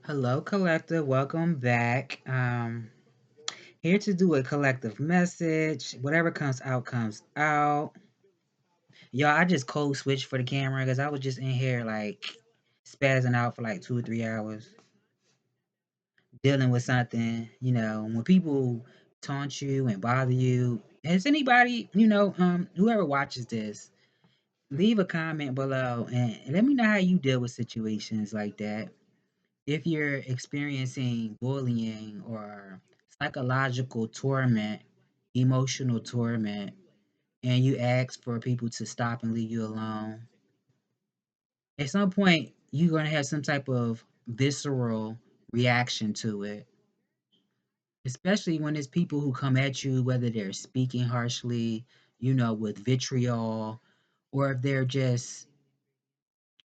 Hello, collective. Welcome back. Here to do a collective message. Whatever comes out, comes out. Y'all, I just code switched for the camera because I was just in here like spazzing out for like 2 or 3 hours, dealing with something. When people taunt you and bother you, has anybody, whoever watches this, leave a comment below and let me know how you deal with situations like that. If you're experiencing bullying or psychological torment, emotional torment, and you ask for people to stop and leave you alone, at some point you're going to have some type of visceral reaction to it, especially when it's people who come at you, whether they're speaking harshly, with vitriol, or if they're just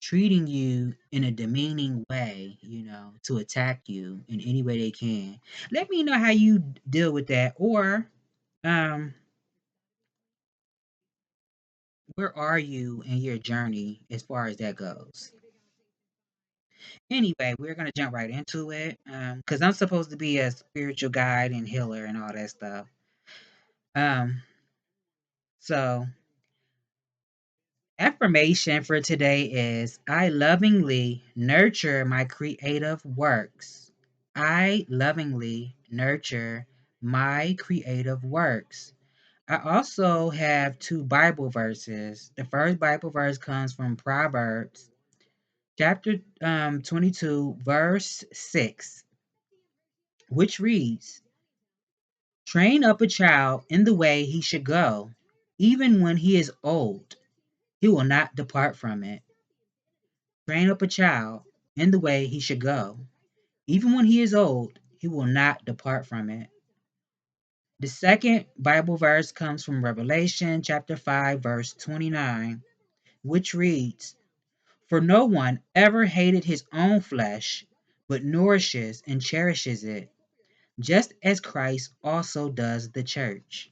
treating you in a demeaning way, to attack you in any way they can. Let me know how you deal with that, or um, where are you in your journey as far as that goes? Anyway, we're gonna jump right into it, because I'm supposed to be a spiritual guide and healer and all that stuff. Um, so affirmation for today is I lovingly nurture my creative works. I lovingly nurture my creative works. I also have two Bible verses. The first Bible verse comes from Proverbs chapter 22, verse 6, which reads, train up a child in the way he should go. Even when he is old, he will not depart from it. Train up a child in the way he should go. Even when he is old, he will not depart from it. The second Bible verse comes from Revelation chapter 5, verse 29, which reads, for no one ever hated his own flesh, but nourishes and cherishes it, just as Christ also does the church.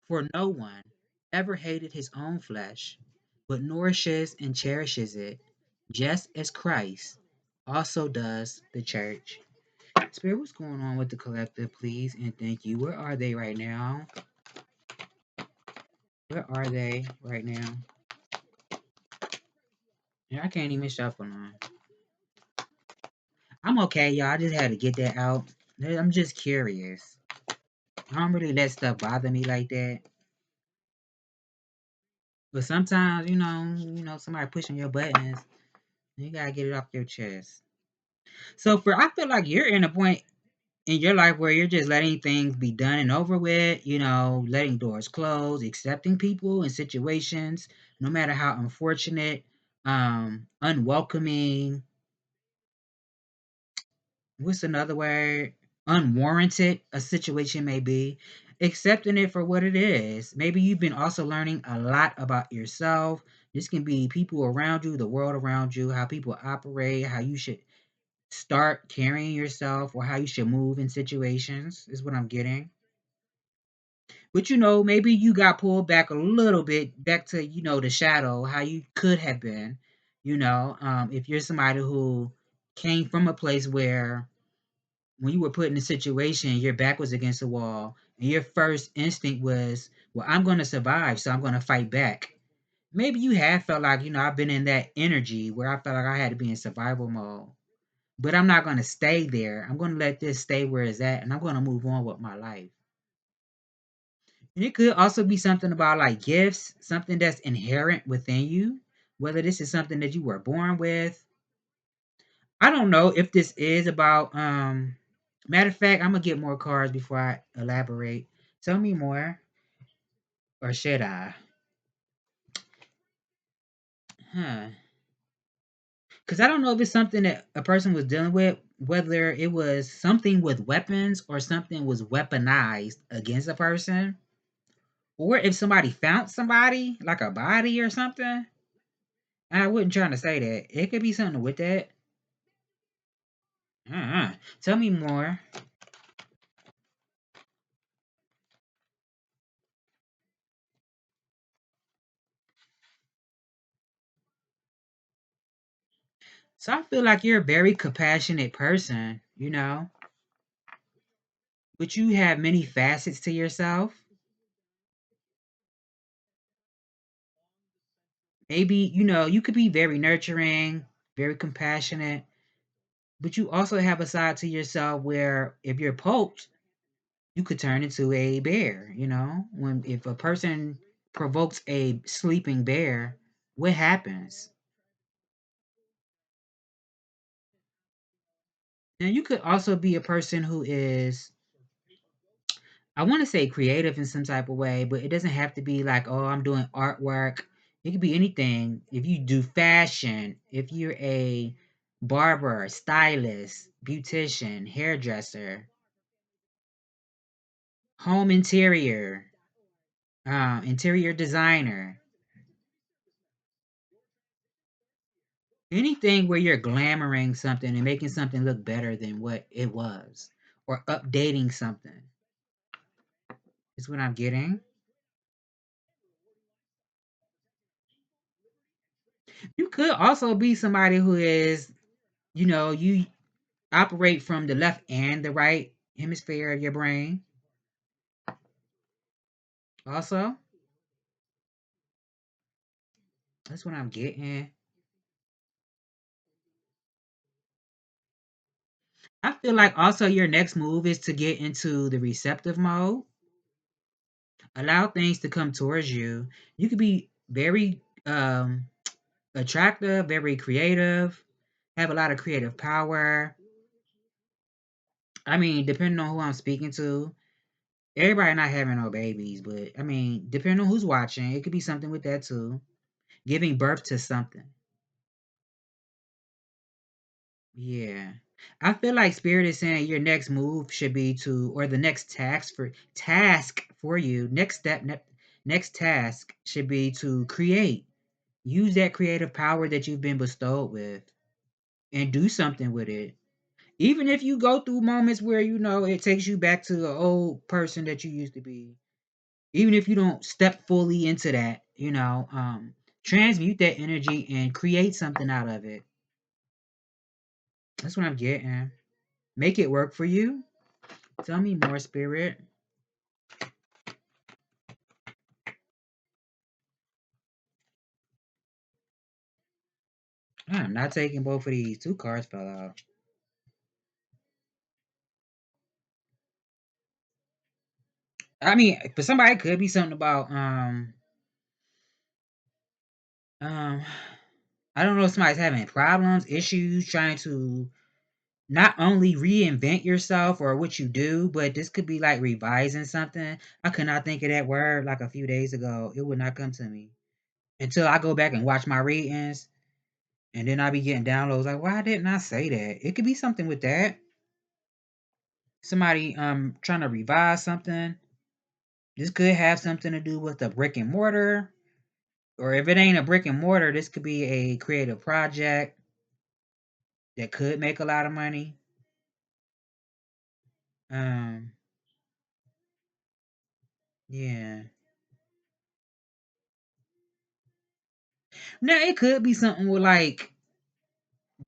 For no one ever hated his own flesh, but nourishes and cherishes it, just as Christ also does the church. Spirit, what's going on with the collective, please? And thank you. Where are they right now? Where are they right now? Yeah, I can't even shuffle on. I'm okay, y'all. I just had to get that out. I'm just curious. I don't really let stuff bother me like that. But sometimes, somebody pushing your buttons, you gotta get it off your chest. So I feel like you're in a point in your life where you're just letting things be done and over with, letting doors close, accepting people and situations, no matter how unfortunate, unwelcoming, what's another word? Unwarranted a situation may be, accepting it for what it is. Maybe you've been also learning a lot about yourself. This can be people around you, the world around you, how people operate, how you should start carrying yourself, or how you should move in situations, is what I'm getting. But maybe you got pulled back a little bit, back to, the shadow, how you could have been, if you're somebody who came from a place where when you were put in a situation, your back was against the wall, and your first instinct was, well, I'm going to survive, so I'm going to fight back. Maybe you have felt like, I've been in that energy where I felt like I had to be in survival mode. But I'm not going to stay there. I'm going to let this stay where it's at, and I'm going to move on with my life. And it could also be something about like gifts, something that's inherent within you, whether this is something that you were born with. I don't know if this is about matter of fact, I'm gonna get more cards before I elaborate. Tell me more. Or should I? Huh. Because I don't know if it's something that a person was dealing with, whether it was something with weapons or something was weaponized against a person, or if somebody found somebody, like a body or something. I wasn't trying to say that. It could be something with that. Tell me more. So I feel like you're a very compassionate person, you know, but you have many facets to yourself. Maybe, you could be very nurturing, very compassionate, but you also have a side to yourself where if you're poked, you could turn into a bear, When if a person provokes a sleeping bear, what happens? Now you could also be a person who is, I want to say, creative in some type of way, but it doesn't have to be like, oh, I'm doing artwork. It could be anything. If you do fashion, if you're a barber, stylist, beautician, hairdresser, home interior, interior designer, anything where you're glamoring something and making something look better than what it was, or updating something, is what I'm getting. You could also be somebody who is, you operate from the left and the right hemisphere of your brain. Also, that's what I'm getting. I feel like also your next move is to get into the receptive mode. Allow things to come towards you. You could be very attractive, very creative, have a lot of creative power. I mean, depending on who I'm speaking to, everybody not having no babies, but I mean, depending on who's watching, it could be something with that too. Giving birth to something. Yeah. I feel like Spirit is saying your next move should be to, or the next task for you, next task should be to create. Use that creative power that you've been bestowed with and do something with it. Even if you go through moments where it takes you back to the old person that you used to be. Even if you don't step fully into that, transmute that energy and create something out of it. That's what I'm getting. Make it work for you. Tell me more, Spirit. I'm not taking both of these. Two cards fell out. I mean, for somebody, it could be something about um I don't know if somebody's having problems, issues, trying to not only reinvent yourself or what you do, but this could be like revising something. I could not think of that word like a few days ago. It would not come to me until I go back and watch my readings, and then I be getting downloads like, why didn't I say that? It could be something with that. Somebody trying to revise something. This could have something to do with a brick and mortar, or if it ain't a brick and mortar, this could be a creative project that could make a lot of money. Um, yeah. Now it could be something with like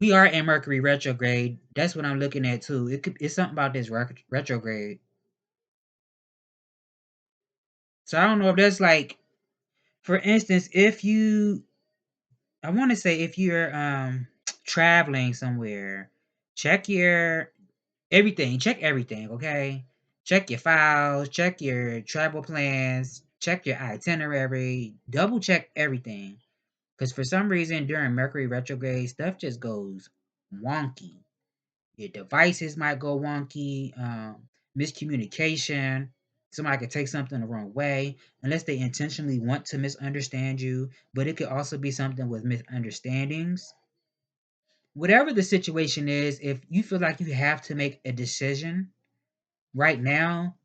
we are in Mercury retrograde. That's what I'm looking at too. It's something about this retrograde. So I don't know if that's like, for instance, if you, I want to say if you're traveling somewhere, check your everything. Check everything, okay? Check your files. Check your travel plans. Check your itinerary. Double check everything. Because for some reason during Mercury retrograde, stuff just goes wonky. Your devices might go wonky, miscommunication. Somebody could take something the wrong way unless they intentionally want to misunderstand you, but it could also be something with misunderstandings. Whatever the situation is, if you feel like you have to make a decision right now,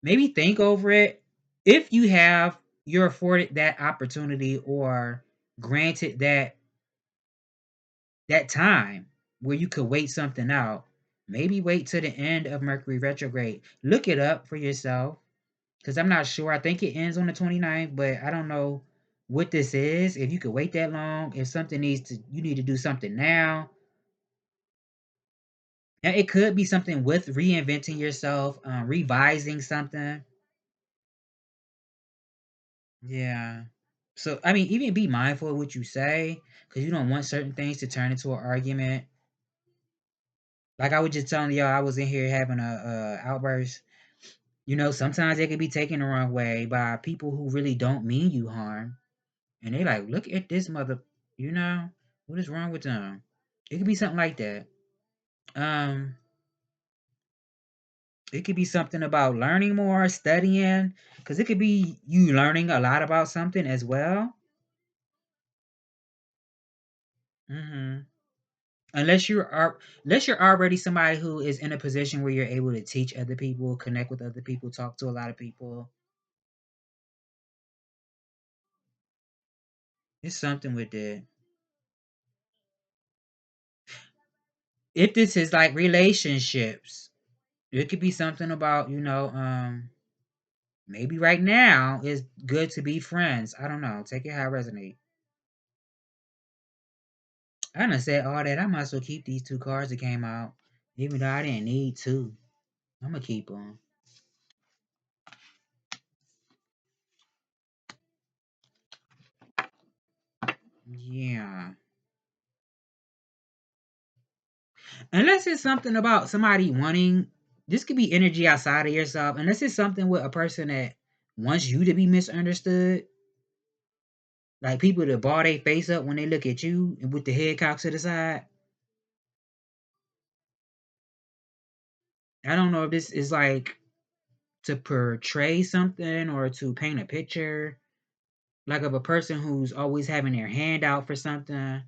maybe think over it. If you're afforded that opportunity or granted that time where you could wait something out, maybe wait to the end of Mercury retrograde. Look it up for yourself because I'm not sure. I think it ends on the 29th, but I don't know what this is, if you could wait that long, if something you need to do something now. Now, it could be something with reinventing yourself, revising something. Yeah. So, I mean, even be mindful of what you say, because you don't want certain things to turn into an argument. Like I was just telling y'all, I was in here having a outburst. Sometimes it can be taken the wrong way by people who really don't mean you harm. And they like, look at this mother, you know, what is wrong with them? It could be something like that. Um, it could be something about learning more, studying, because it could be you learning a lot about something as well. hmm unless you're already somebody who is in a position where you're able to teach other people, connect with other people, talk to a lot of people. It's something with that. If this is like relationships, it could be something about, maybe right now it's good to be friends. I don't know. Take it how it resonate. I done said all that. I might as well keep these two cards that came out, even though I didn't need two. I'm gonna keep them. Yeah. Unless it's something about somebody wanting, this could be energy outside of yourself. Unless it's something with a person that wants you to be misunderstood. Like people that ball their face up when they look at you and with the head cocked to the side. I don't know if this is like to portray something or to paint a picture. Like of a person who's always having their hand out for something,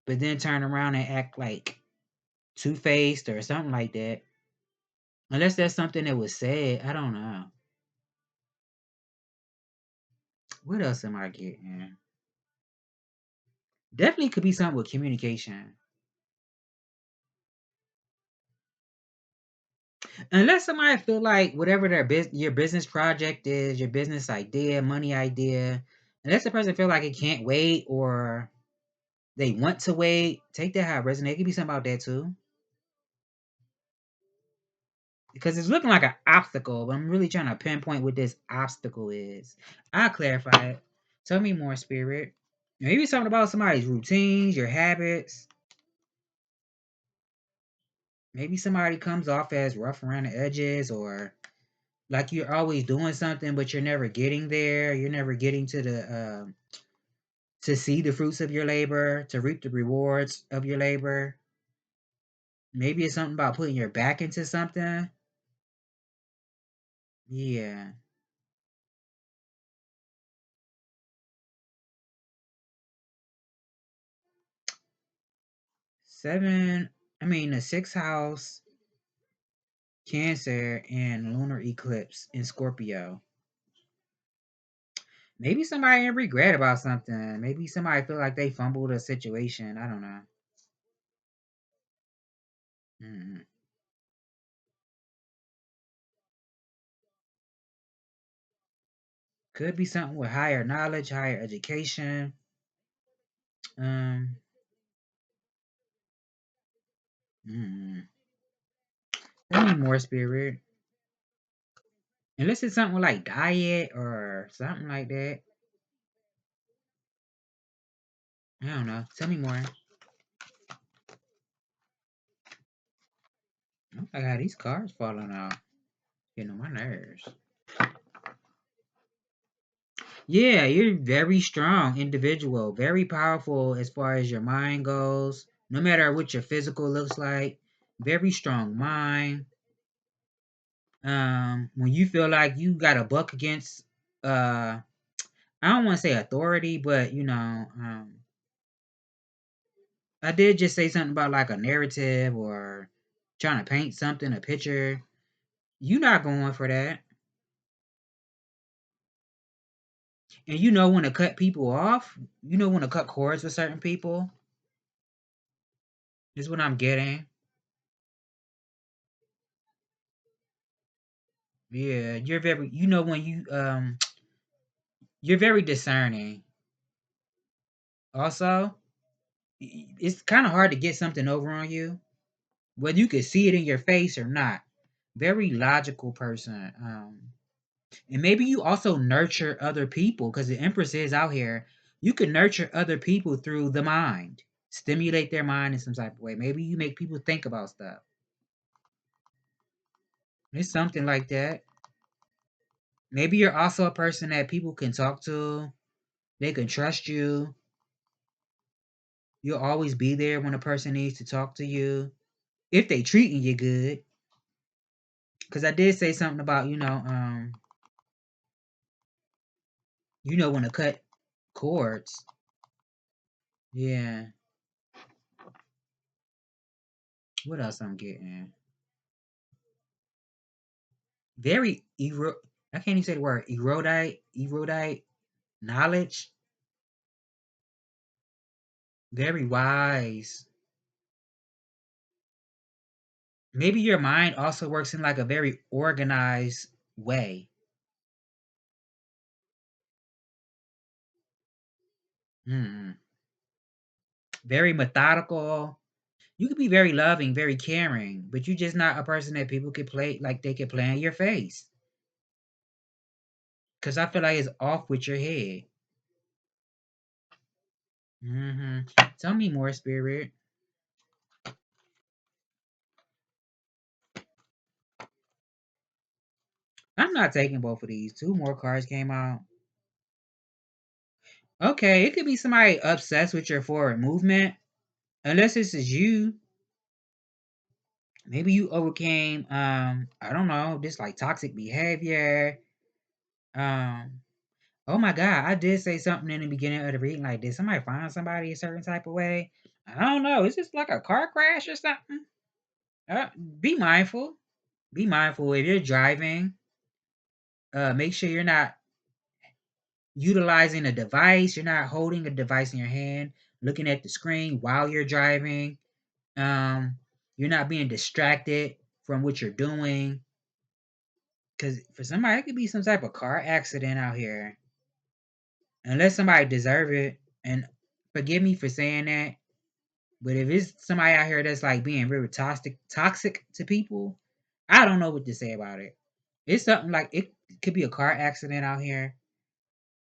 but then turn around and act like two-faced or something like that. Unless that's something that was said. I don't know. What else am I getting? Definitely could be something with communication. Unless somebody feel like whatever your business project is, your business idea, money idea, unless the person feel like it can't wait or they want to wait, take that how it resonates. It could be something about that too. Because it's looking like an obstacle, but I'm really trying to pinpoint what this obstacle is. I'll clarify it. Tell me more, spirit. Maybe something about somebody's routines, your habits. Maybe somebody comes off as rough around the edges or like you're always doing something, but you're never getting there. You're never getting to see the fruits of your labor, to reap the rewards of your labor. Maybe it's something about putting your back into something. Yeah. 7, I mean, the sixth house, Cancer, and lunar eclipse in Scorpio. Maybe somebody in regret about something. Maybe somebody feel like they fumbled a situation. I don't know. Mm. Could be something with higher knowledge, higher education. Um, mm. Tell me more, spirit. Unless it's something with like diet or something like that. I don't know. Tell me more. I got these cards falling out. Getting on my nerves. Yeah, you're very strong individual, very powerful as far as your mind goes. No matter what your physical looks like, very strong mind. When you feel like you got a buck against, I don't want to say authority, but I did just say something about like a narrative or trying to paint something, a picture. You not going for that, and you know when to cut people off. You know when to cut cords with certain people. Is what I'm getting. Yeah, you're very. You know when you're very discerning. Also, it's kind of hard to get something over on you, whether you could see it in your face or not. Very logical person. And maybe you also nurture other people because the Empress is out here. You can nurture other people through the mind, stimulate their mind in some type of way. Maybe you make people think about stuff. It's something like that. Maybe you're also a person that people can talk to. They can trust you. You'll always be there when a person needs to talk to you. If they treating you good. Because I did say something about, when to cut cords. Yeah. What else I'm getting? Very I can't even say the word erudite knowledge. Very wise. Maybe your mind also works in like a very organized way. Hmm. Very methodical. You could be very loving, very caring, but you're just not a person that people could play like they could play in your face. Cause I feel like it's off with your head. Hmm. Tell me more, spirit. I'm not taking both of these. Two more cards came out. Okay, it could be somebody obsessed with your forward movement. Unless this is you. Maybe you overcame I don't know, this like toxic behavior. Um oh my god, I did say something in the beginning of the reading like, did somebody find somebody a certain type of way? I don't know. Is this like a car crash or something? Uh, be mindful. Be mindful if you're driving. Make sure you're not utilizing a device. You're not holding a device in your hand, looking at the screen while you're driving. Um, you're not being distracted from what you're doing. Because for somebody, it could be some type of car accident out here. Unless somebody deserve it. And forgive me for saying that. But if it's somebody out here that's like being very toxic to people, I don't know what to say about it. It's something like it could be a car accident out here.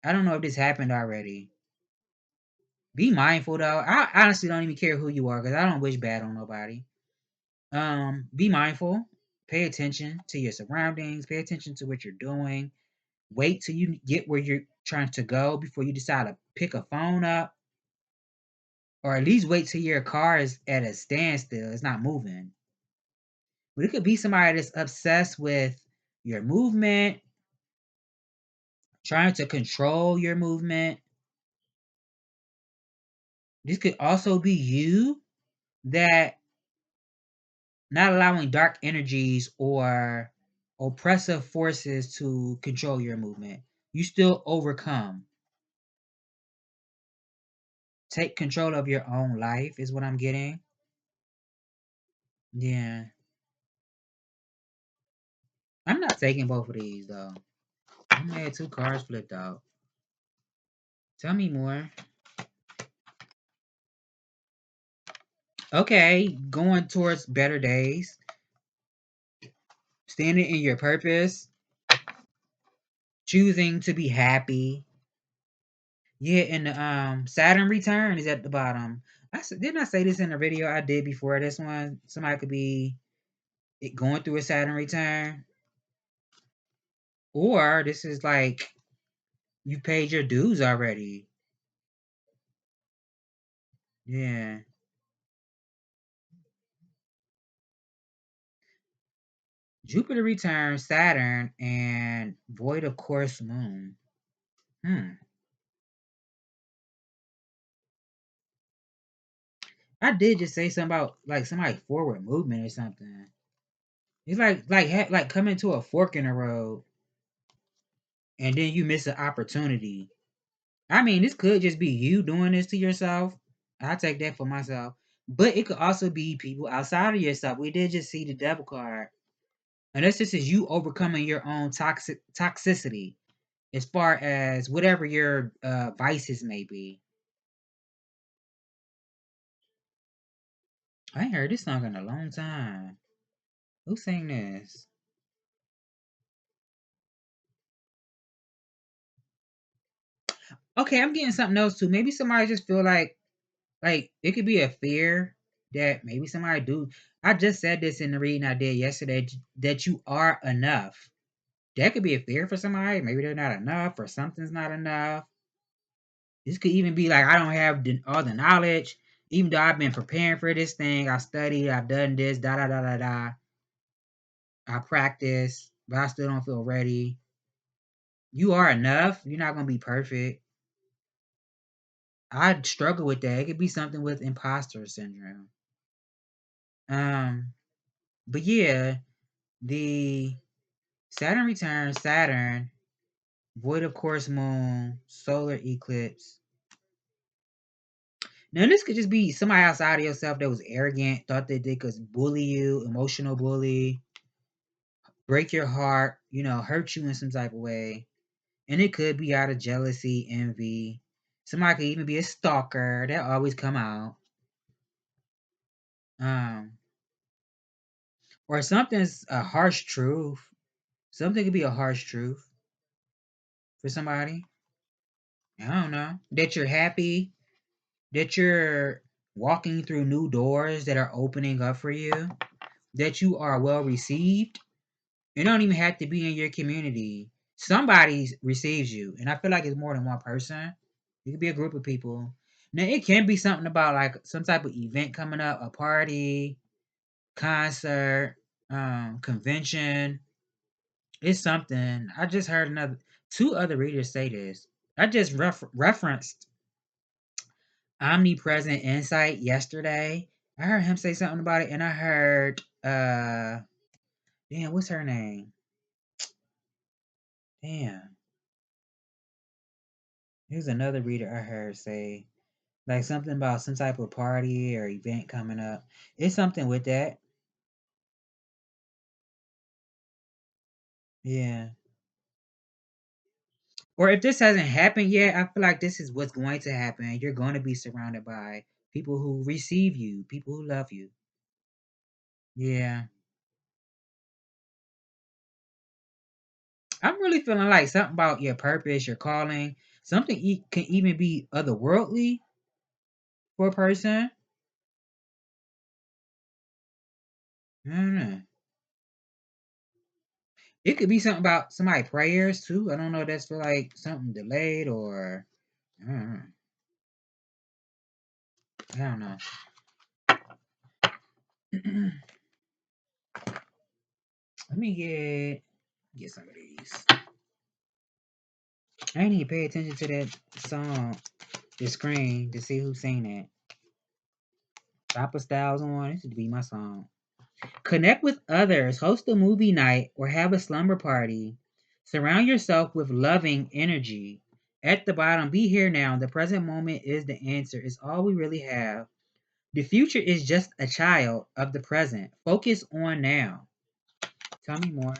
I don't know if this happened already. Be mindful though. I honestly don't even care who you are because I don't wish bad on nobody. Be mindful. Pay attention to your surroundings. Pay attention to what you're doing. Wait till you get where you're trying to go before you decide to pick a phone up, or at least wait till your car is at a standstill. It's not moving. But it could be somebody that's obsessed with your movement, trying to control your movement. This could also be you that not allowing dark energies or oppressive forces to control your movement. You still overcome. Take control of your own life is what I'm getting. Yeah. I'm not taking both of these though. I'm gonna have two cards flipped out. Tell me more. Okay, going towards better days. Standing in your purpose. Choosing to be happy. Yeah, and the Saturn return is at the bottom. Didn't I say this in a video I did before this one? Somebody could be going through a Saturn return. Or this is like you paid your dues already. Yeah. Jupiter returns, Saturn, and void of course moon. Hmm. I did just say something about like somebody forward movement or something. It's like coming to a fork in the road and then you miss an opportunity. I mean, this could just be you doing this to yourself. I take that for myself. But it could also be people outside of yourself. We did just see the devil card. Unless this is you overcoming your own toxicity as far as whatever your vices may be. I ain't heard this song in a long time. Who sang this? Okay, I'm getting something else too. Maybe somebody just feel like it could be a fear that maybe somebody do. I just said this in the reading I did yesterday that you are enough. That could be a fear for somebody. Maybe they're not enough or something's not enough. This could even be like I don't have all the knowledge, even though I've been preparing for this thing. I studied, I've done this, da da da da da. I practice, but I still don't feel ready. You are enough. You're not gonna be perfect. I struggle with that. It could be something with imposter syndrome. Um, but yeah, the Saturn return, Saturn, void of course moon, solar eclipse. Now this could just be somebody outside of yourself that was arrogant, thought that they could bully you, emotional bully, break your heart, hurt you in some type of way. And it could be out of jealousy, envy. Somebody could even be a stalker. That always come out. Um, or something's a harsh truth. Something could be a harsh truth for somebody. I don't know. That you're happy, that you're walking through new doors that are opening up for you, that you are well received. It don't even have to be in your community. Somebody receives you. And I feel like it's more than one person. It could be a group of people. Now it can be something about like some type of event coming up, a party, concert, convention. It's something. I just heard two other readers say this. I just referenced Omnipresent Insight yesterday. I heard him say something about it, and I heard damn, what's her name? Damn. Here's another reader I heard say like something about some type of party or event coming up. It's something with that. Yeah. Or if this hasn't happened yet, I feel like this is what's going to happen. You're going to be surrounded by people who receive you, people who love you. Yeah. I'm really feeling like something about your purpose, your calling. Something can even be otherworldly for a person. I don't know. It could be something about somebody prayers too. I don't know if that's for like something delayed or I don't know. I don't know. Let me get some of these. I ain't even pay attention to that song, the screen, to see who sang that. Chopper Styles on. This should be my song. Connect with others, host a movie night, or have a slumber party. Surround yourself with loving energy. At the bottom, be here now. The present moment is the answer. It's all we really have. The future is just a child of the present. Focus on now. Tell me more.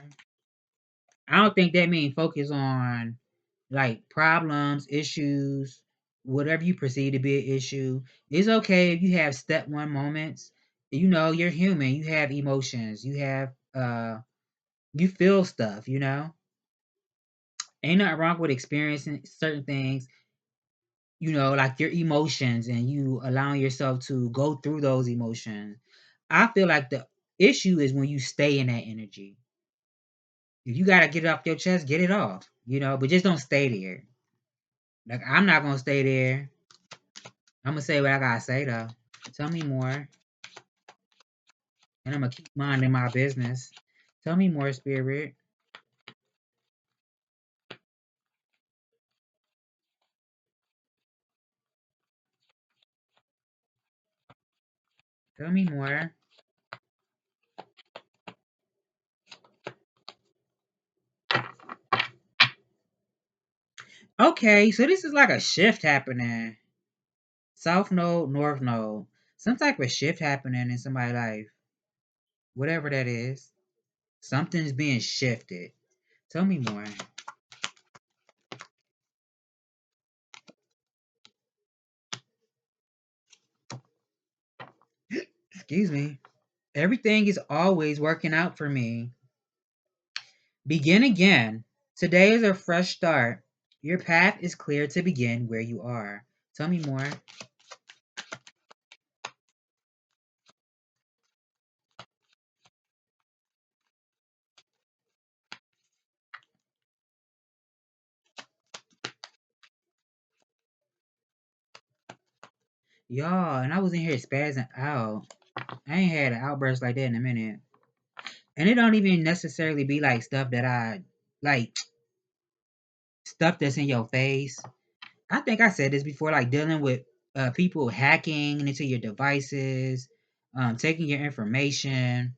I don't think that means focus on like problems, issues, whatever you perceive to be an issue. It's okay if you have step one moments. You're human. You have emotions. You feel stuff. Ain't nothing wrong with experiencing certain things, like your emotions and you allowing yourself to go through those emotions. I feel like the issue is when you stay in that energy. If you gotta get it off your chest, get it off, but just don't stay there. Like I'm not gonna stay there. I'm gonna say what I gotta say though. Tell me more, and I'm gonna keep minding my business. Tell me more, spirit. Tell me more. Okay, so this is like a shift happening. South node, north node. Some type of shift happening in somebody's life. Whatever that is. Something's being shifted. Tell me more. Excuse me. Everything is always working out for me. Begin again. Today is a fresh start. Your path is clear to begin where you are. Tell me more. Y'all, and I was in here spazzing out. I ain't had an outburst like that in a minute. And it don't even necessarily be like stuff that I like stuff that's in your face. I think I said this before, like dealing with people hacking into your devices, taking your information,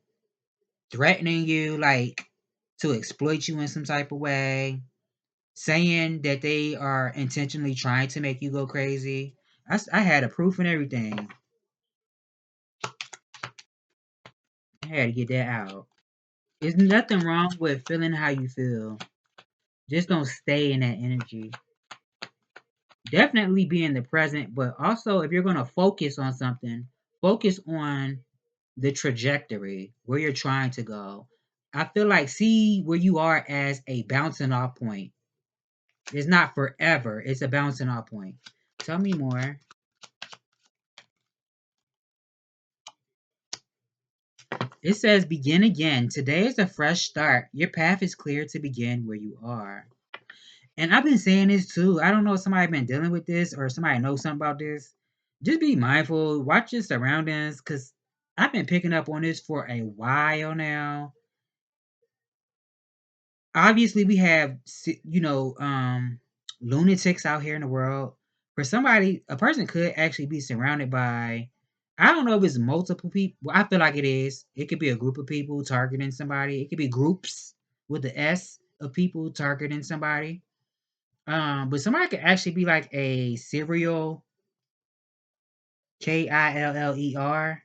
threatening you, like to exploit you in some type of way, saying that they are intentionally trying to make you go crazy. I had a proof and everything. I had to get that out. There's nothing wrong with feeling how you feel. Just don't stay in that energy. Definitely be in the present, but also if you're going to focus on something, focus on the trajectory where you're trying to go. I feel like see where you are as a bouncing off point. It's not forever, it's a bouncing off point. Tell me more. It says begin again. Today is a fresh start. Your path is clear to begin where you are. And I've been saying this too. I don't know if somebody been dealing with this or somebody knows something about this. Just be mindful. Watch your surroundings because I've been picking up on this for a while now. Obviously, we have lunatics out here in the world. For somebody, a person could actually be surrounded by. I don't know if it's multiple people. Well, I feel like it is. It could be a group of people targeting somebody. It could be groups with the S of people targeting somebody. But somebody could actually be like a serial Killer,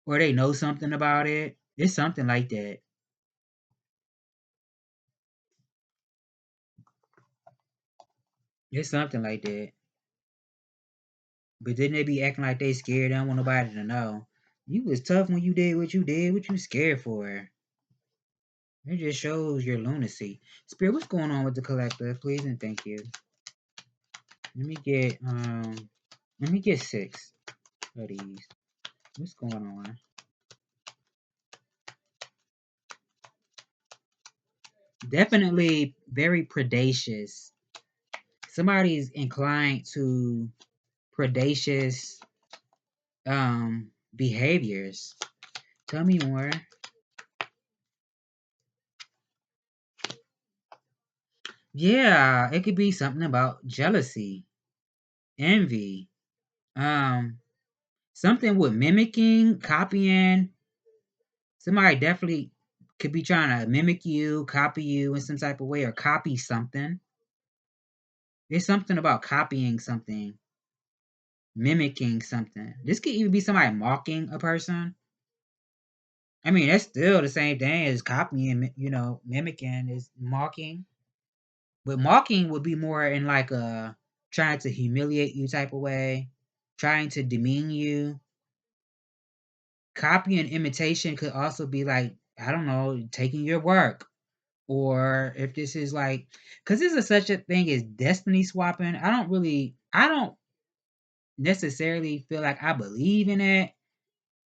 or they know something about it. It's something like that. It's something like that. But then they be acting like they scared. They don't want nobody to know. You was tough when you did what you did. What you scared for? It just shows your lunacy. Spirit, what's going on with the collective? Please and thank you. Let me get six of these. What's going on? Definitely very predacious. Somebody's inclined to predacious behaviors. Tell me more. Yeah, it could be something about jealousy, envy, um, something with mimicking, copying. Somebody definitely could be trying to mimic you, copy you in some type of way, or copy something. There's something about copying something, mimicking something. This could even be somebody mocking a person. I mean, that's still the same thing as copying, mimicking is mocking. But mocking would be more in like a trying to humiliate you type of way, trying to demean you. Copy and imitation could also be like, I don't know, taking your work. Or if this is like, because this is such a thing as destiny swapping. I don't necessarily feel like I believe in it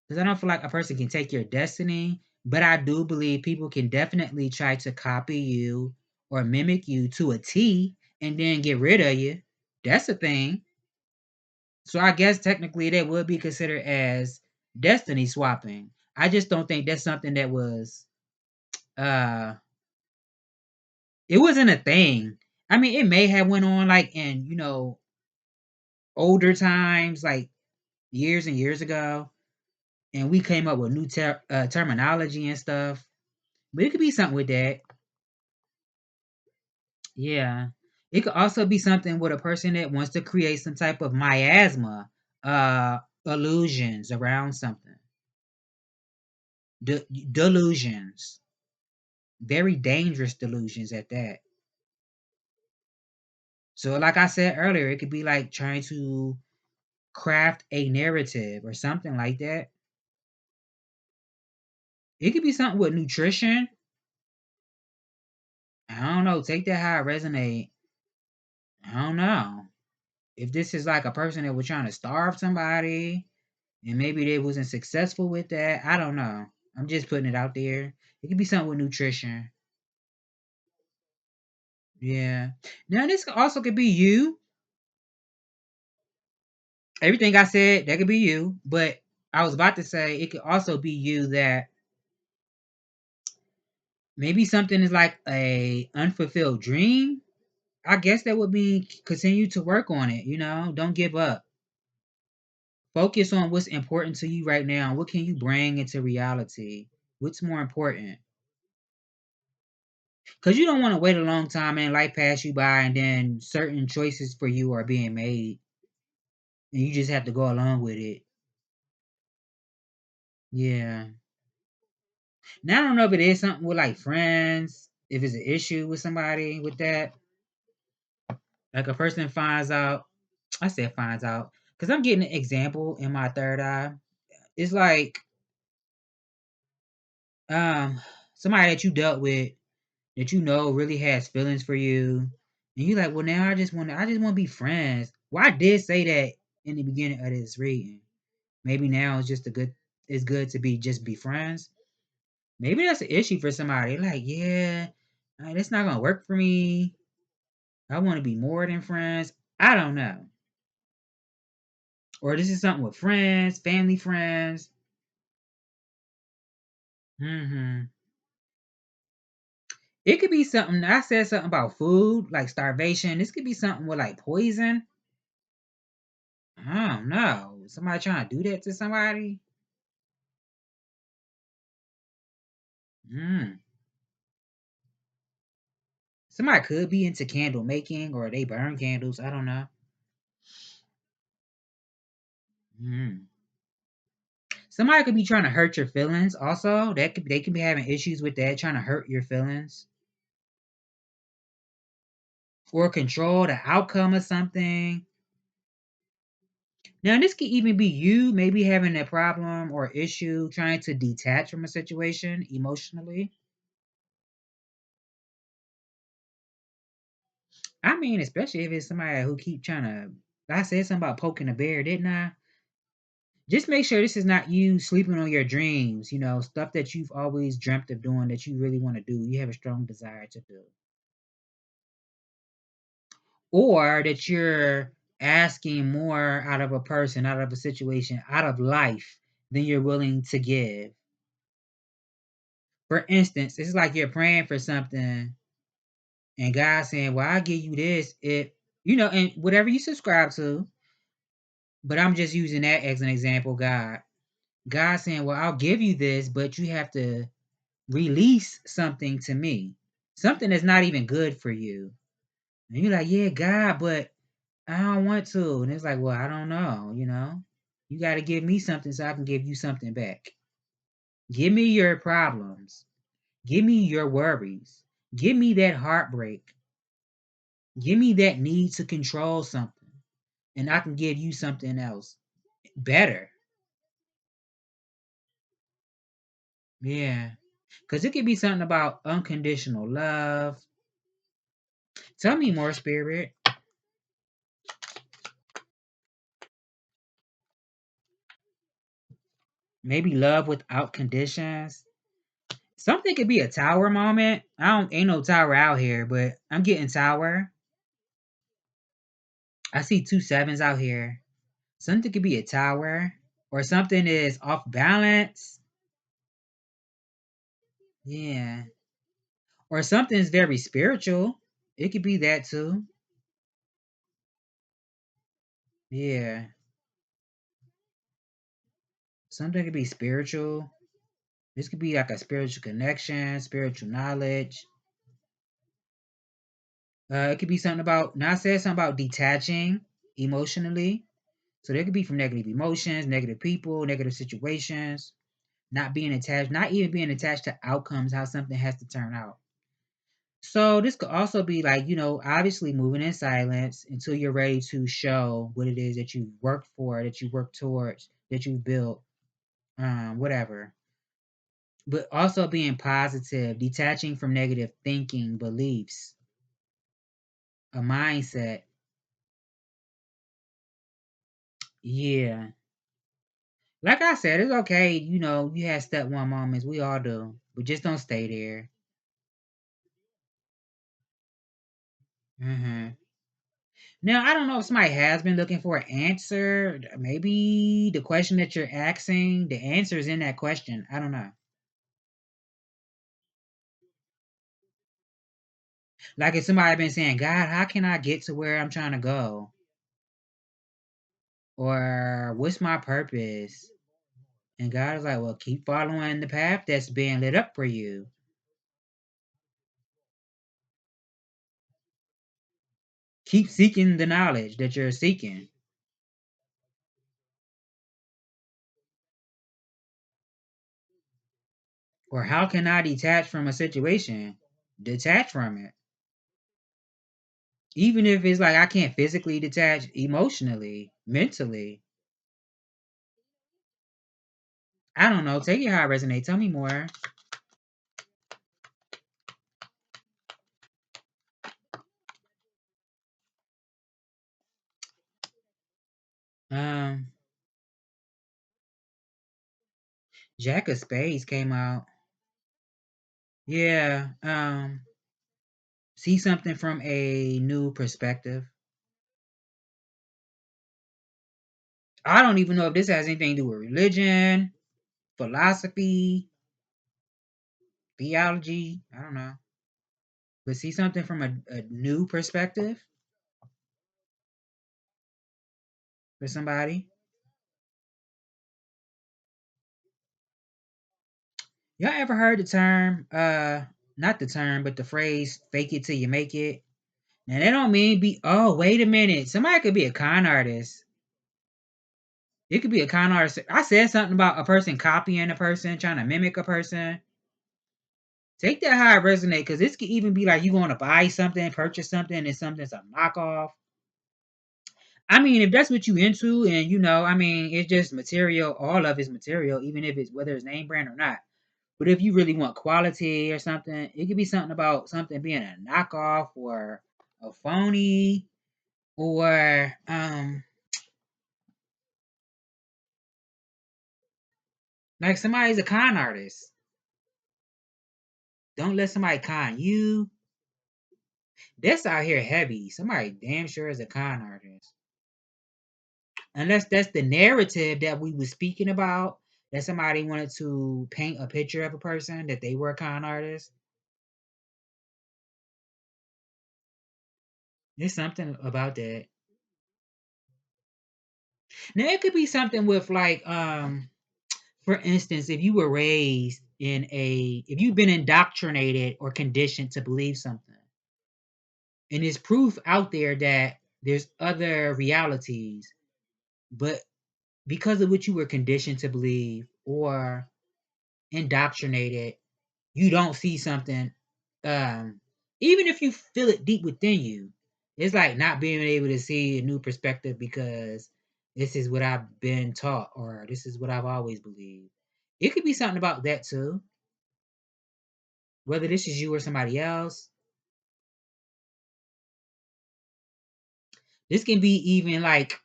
because I don't feel like a person can take your destiny. But I do believe people can definitely try to copy you or mimic you to a T and then get rid of you. That's a thing. So I guess technically that would be considered as destiny swapping. I just don't think that's something that was uh it wasn't a thing. I mean, it may have went on like in, older times, like years and years ago, and we came up with new terminology and stuff. But it could be something with that. Yeah. It could also be something with a person that wants to create some type of miasma, uh, illusions around something. Delusions. Very dangerous delusions at that. So, like I said earlier, it could be like trying to craft a narrative or something like that. It could be something with nutrition. I don't know. Take that how it resonate. I don't know. If this is like a person that was trying to starve somebody and maybe they wasn't successful with that, I don't know. I'm just putting it out there. It could be something with nutrition. Yeah. Now this also could be you. Everything I said, that could be you. But I was about to say it could also be you that maybe something is like a unfulfilled dream. I guess that would be continue to work on it, don't give up. Focus on what's important to you right now. What can you bring into reality? What's more important? Because you don't want to wait a long time and life pass you by and then certain choices for you are being made and you just have to go along with it. Yeah. Now I don't know if it is something with like friends, if it's an issue with somebody with that. Like a person finds out, I said finds out, because I'm getting an example in my third eye. It's like um somebody that you dealt with that really has feelings for you, and you're like, well, now I just want to be friends. Well, I did say that in the beginning of this reading. Maybe now it's good to be friends. Maybe that's an issue for somebody. Like, yeah, that's not gonna work for me. I want to be more than friends. I don't know. Or this is something with friends, family friends. Hmm. It could be something. I said something about food, like starvation. This could be something with like poison. I don't know. Somebody trying to do that to somebody? Mm. Somebody could be into candle making or they burn candles. I don't know. Mm. Somebody could be trying to hurt your feelings also. They could be having issues with that, trying to hurt your feelings. Or control the outcome of something. Now, this could even be you maybe having a problem or issue trying to detach from a situation emotionally. I mean, especially if it's somebody who keep trying to. I said something about poking a bear, didn't I? Just make sure this is not you sleeping on your dreams, stuff that you've always dreamt of doing that you really want to do. You have a strong desire to do. Or that you're asking more out of a person, out of a situation, out of life than you're willing to give. For instance, it's like you're praying for something and God saying, well, I'll give you this if, and whatever you subscribe to, but I'm just using that as an example, God. God saying, well, I'll give you this, but you have to release something to me. Something that's not even good for you. And you're like, yeah, God, but I don't want to. And it's like, well, I don't know. You got to give me something so I can give you something back. Give me your problems. Give me your worries. Give me that heartbreak. Give me that need to control something. And I can give you something else better. Yeah. Because it could be something about unconditional love. Tell me more, Spirit. Maybe love without conditions. Something could be a tower moment. Ain't no tower out here, but I'm getting tower. I see two sevens out here. Something could be a tower, or something is off balance. Yeah. Or something's very spiritual. It could be that too. Yeah. Something could be spiritual. This could be like a spiritual connection, spiritual knowledge. It could be something about, now I said something about detaching emotionally. So there could be from negative emotions, negative people, negative situations, not being attached, not even being attached to outcomes, how something has to turn out. So this could also be like, obviously moving in silence until you're ready to show what it is that you worked for, that you work towards, that you built, whatever. But also being positive, detaching from negative thinking, beliefs, a mindset. Yeah. Like I said, it's okay, you have step one moments. We all do. But just don't stay there. hmm Now, I don't know if somebody has been looking for an answer. Maybe the question that you're asking, the answer is in that question. I don't know. Like if somebody been saying, God, how can I get to where I'm trying to go? Or what's my purpose? And God is like, well, keep following the path that's being lit up for you. Keep seeking the knowledge that you're seeking. Or how can I detach from a situation? Detach from it. Even if it's like I can't physically detach, emotionally, mentally. I don't know. Take it how it resonates. Tell me more. Um, Jack of Spades came out. Yeah. See something from a new perspective. I don't even know if this has anything to do with religion, philosophy, theology. I don't know. But see something from a new perspective for somebody. Y'all ever heard the term, not the term, but the phrase fake it till you make it? Now that don't mean wait a minute. Somebody could be a con artist. It could be a con artist. I said something about a person copying a person, trying to mimic a person. Take that how it resonate, because this could even be like you want to buy something, purchase something, and something's a knockoff. I mean, if that's what you into, and it's just material. All of it's material, even if it's whether it's name brand or not. But if you really want quality or something, it could be something about something being a knockoff or a phony or like somebody's a con artist. Don't let somebody con you. That's out here heavy. Somebody damn sure is a con artist. Unless that's the narrative that we were speaking about, that somebody wanted to paint a picture of a person that they were a con artist. There's something about that. Now it could be something with like for instance, if you've been indoctrinated or conditioned to believe something, and there's proof out there that there's other realities, but because of what you were conditioned to believe or indoctrinated, you don't see something, um, even if you feel it deep within you, it's like not being able to see a new perspective because this is what I've been taught or this is what I've always believed. It could be something about that too, whether this is you or somebody else. This can be even like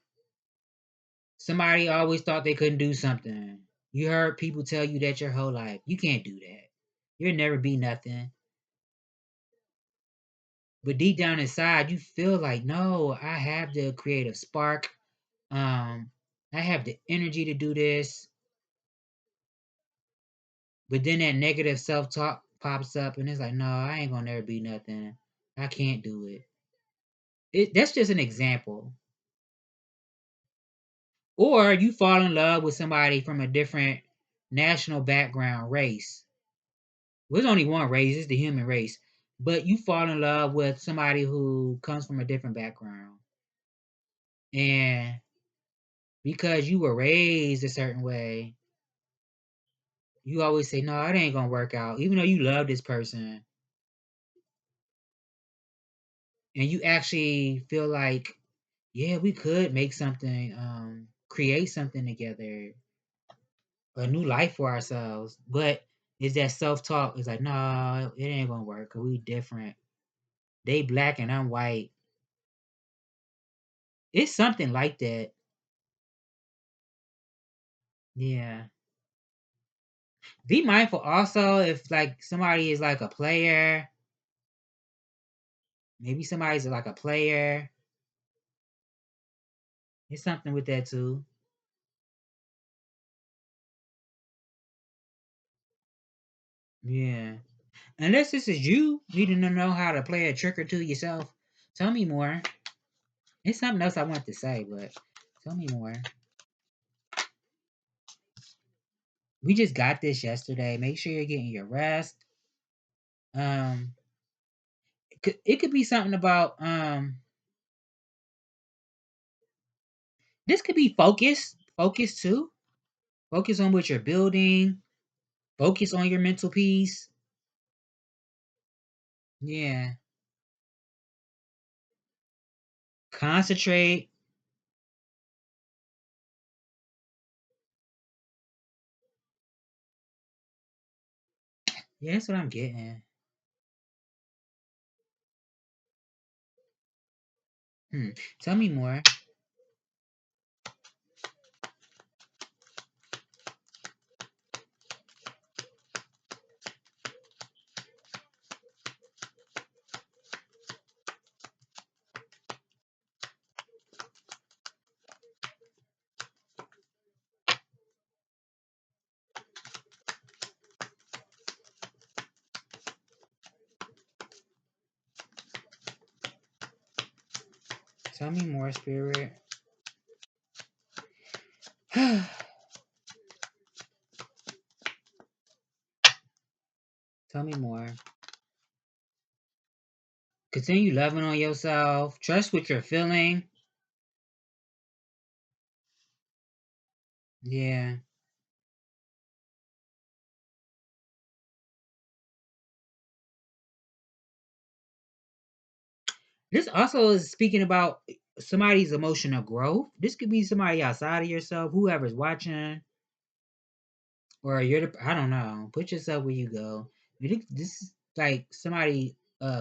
somebody always thought they couldn't do something. You heard people tell you that your whole life. You can't do that. You'll never be nothing. But deep down inside, you feel like, no, I have the creative spark. Um, I have the energy to do this. But then that negative self talk pops up, and it's like, no, I ain't gonna never be nothing. I can't do it. That's just an example. Or you fall in love with somebody from a different national background, race. Well, there's only one race, it's the human race. But you fall in love with somebody who comes from a different background. And because you were raised a certain way, you always say, no, it ain't gonna work out. Even though you love this person, and you actually feel like, yeah, we could make something, create something together, a new life for ourselves. But is that self talk? It's like, no, it ain't gonna work. Cause we different. They black and I'm white. It's something like that. Yeah. Be mindful also if like somebody is like a player. Maybe somebody's like a player. It's something with that too. Yeah. Unless this is you needing to know how to play a trick or two yourself. Tell me more. It's something else I want to say, but tell me more. We just got this yesterday. Make sure you're getting your rest. Um, it could be something about this could be focus too. Focus on what you're building. Focus on your mental peace. Yeah. Concentrate. Yeah, that's what I'm getting. Hmm. Tell me more. Tell me more, spirit. Tell me more. Continue loving on yourself. Trust what you're feeling. Yeah. This also is speaking about somebody's emotional growth. This could be somebody outside of yourself, whoever's watching, or you're the, I don't know. Put yourself where you go. This is like somebody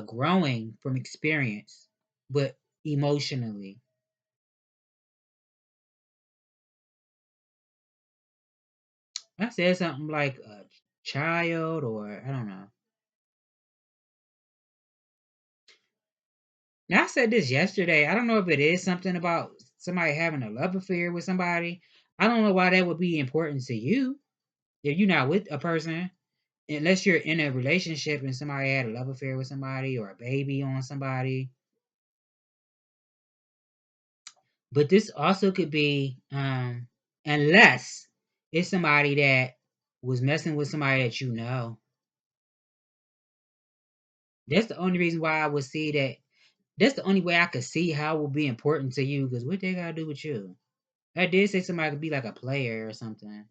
growing from experience, but emotionally. I said something like a child, or I don't know. Now I said this yesterday. I don't know if it is something about somebody having a love affair with somebody. I don't know why that would be important to you if you're not with a person, unless you're in a relationship and somebody had a love affair with somebody or a baby on somebody. But this also could be, unless it's somebody that was messing with somebody that you know. That's the only reason why I would see that. That's the only way I could see how it would be important to you. Because what they gotta do with you? I did say somebody could be like a player or something.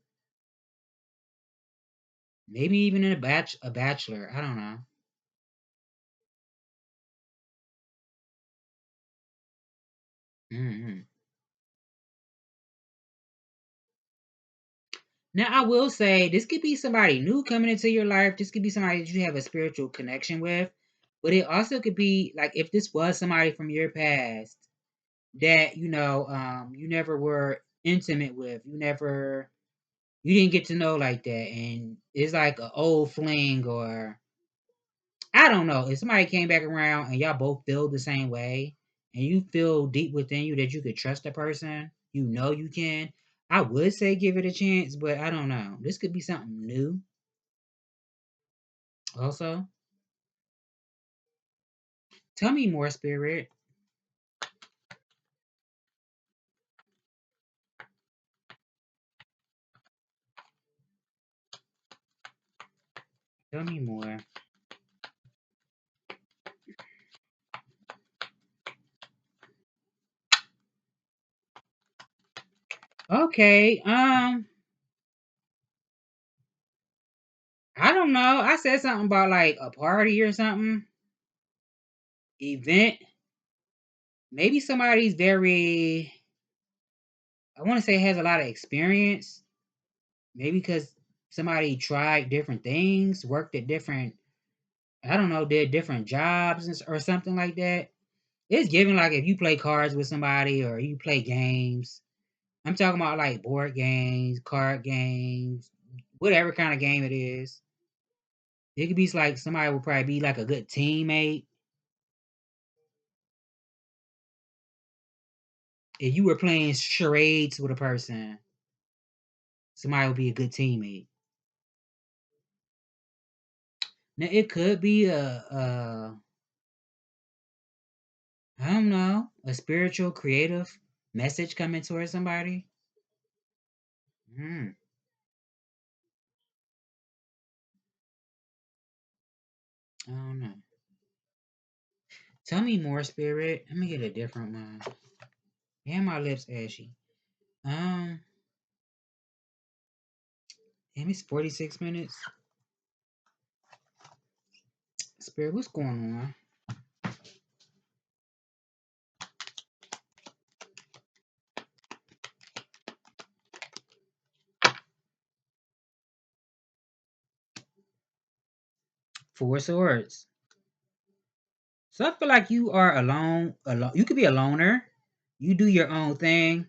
Maybe even in a bachelor. I don't know. Hmm. Now I will say this could be somebody new coming into your life. This could be somebody that you have a spiritual connection with. But it also could be like if this was somebody from your past that you never were intimate with. You didn't get to know like that, and it's like an old fling, or I don't know. If somebody came back around and y'all both feel the same way, and you feel deep within you that you could trust a person, you know you can. I would say give it a chance, but I don't know. This could be something new. Also, tell me more, spirit. Tell me more. Okay. I don't know. I said something about like a party or something. Event. maybe somebody's very, I want to say, has a lot of experience. Maybe because somebody tried different things, worked at different, I don't know, did different jobs or something like that. It's given like if you play cards with somebody or you play games. I'm talking about like board games, card games, whatever kind of game it is. It could be like somebody would probably be like a good teammate. If you were playing charades with a person, somebody would be a good teammate. Now it could be I don't know, a spiritual, creative message coming towards somebody. Hmm. I don't know. Tell me more, spirit. Let me get a different one. And my lips ashy. Um, damn, it's 46 minutes. Spirit, what's going on? Four swords. So I feel like you are alone. Alone. You could be a loner. You do your own thing.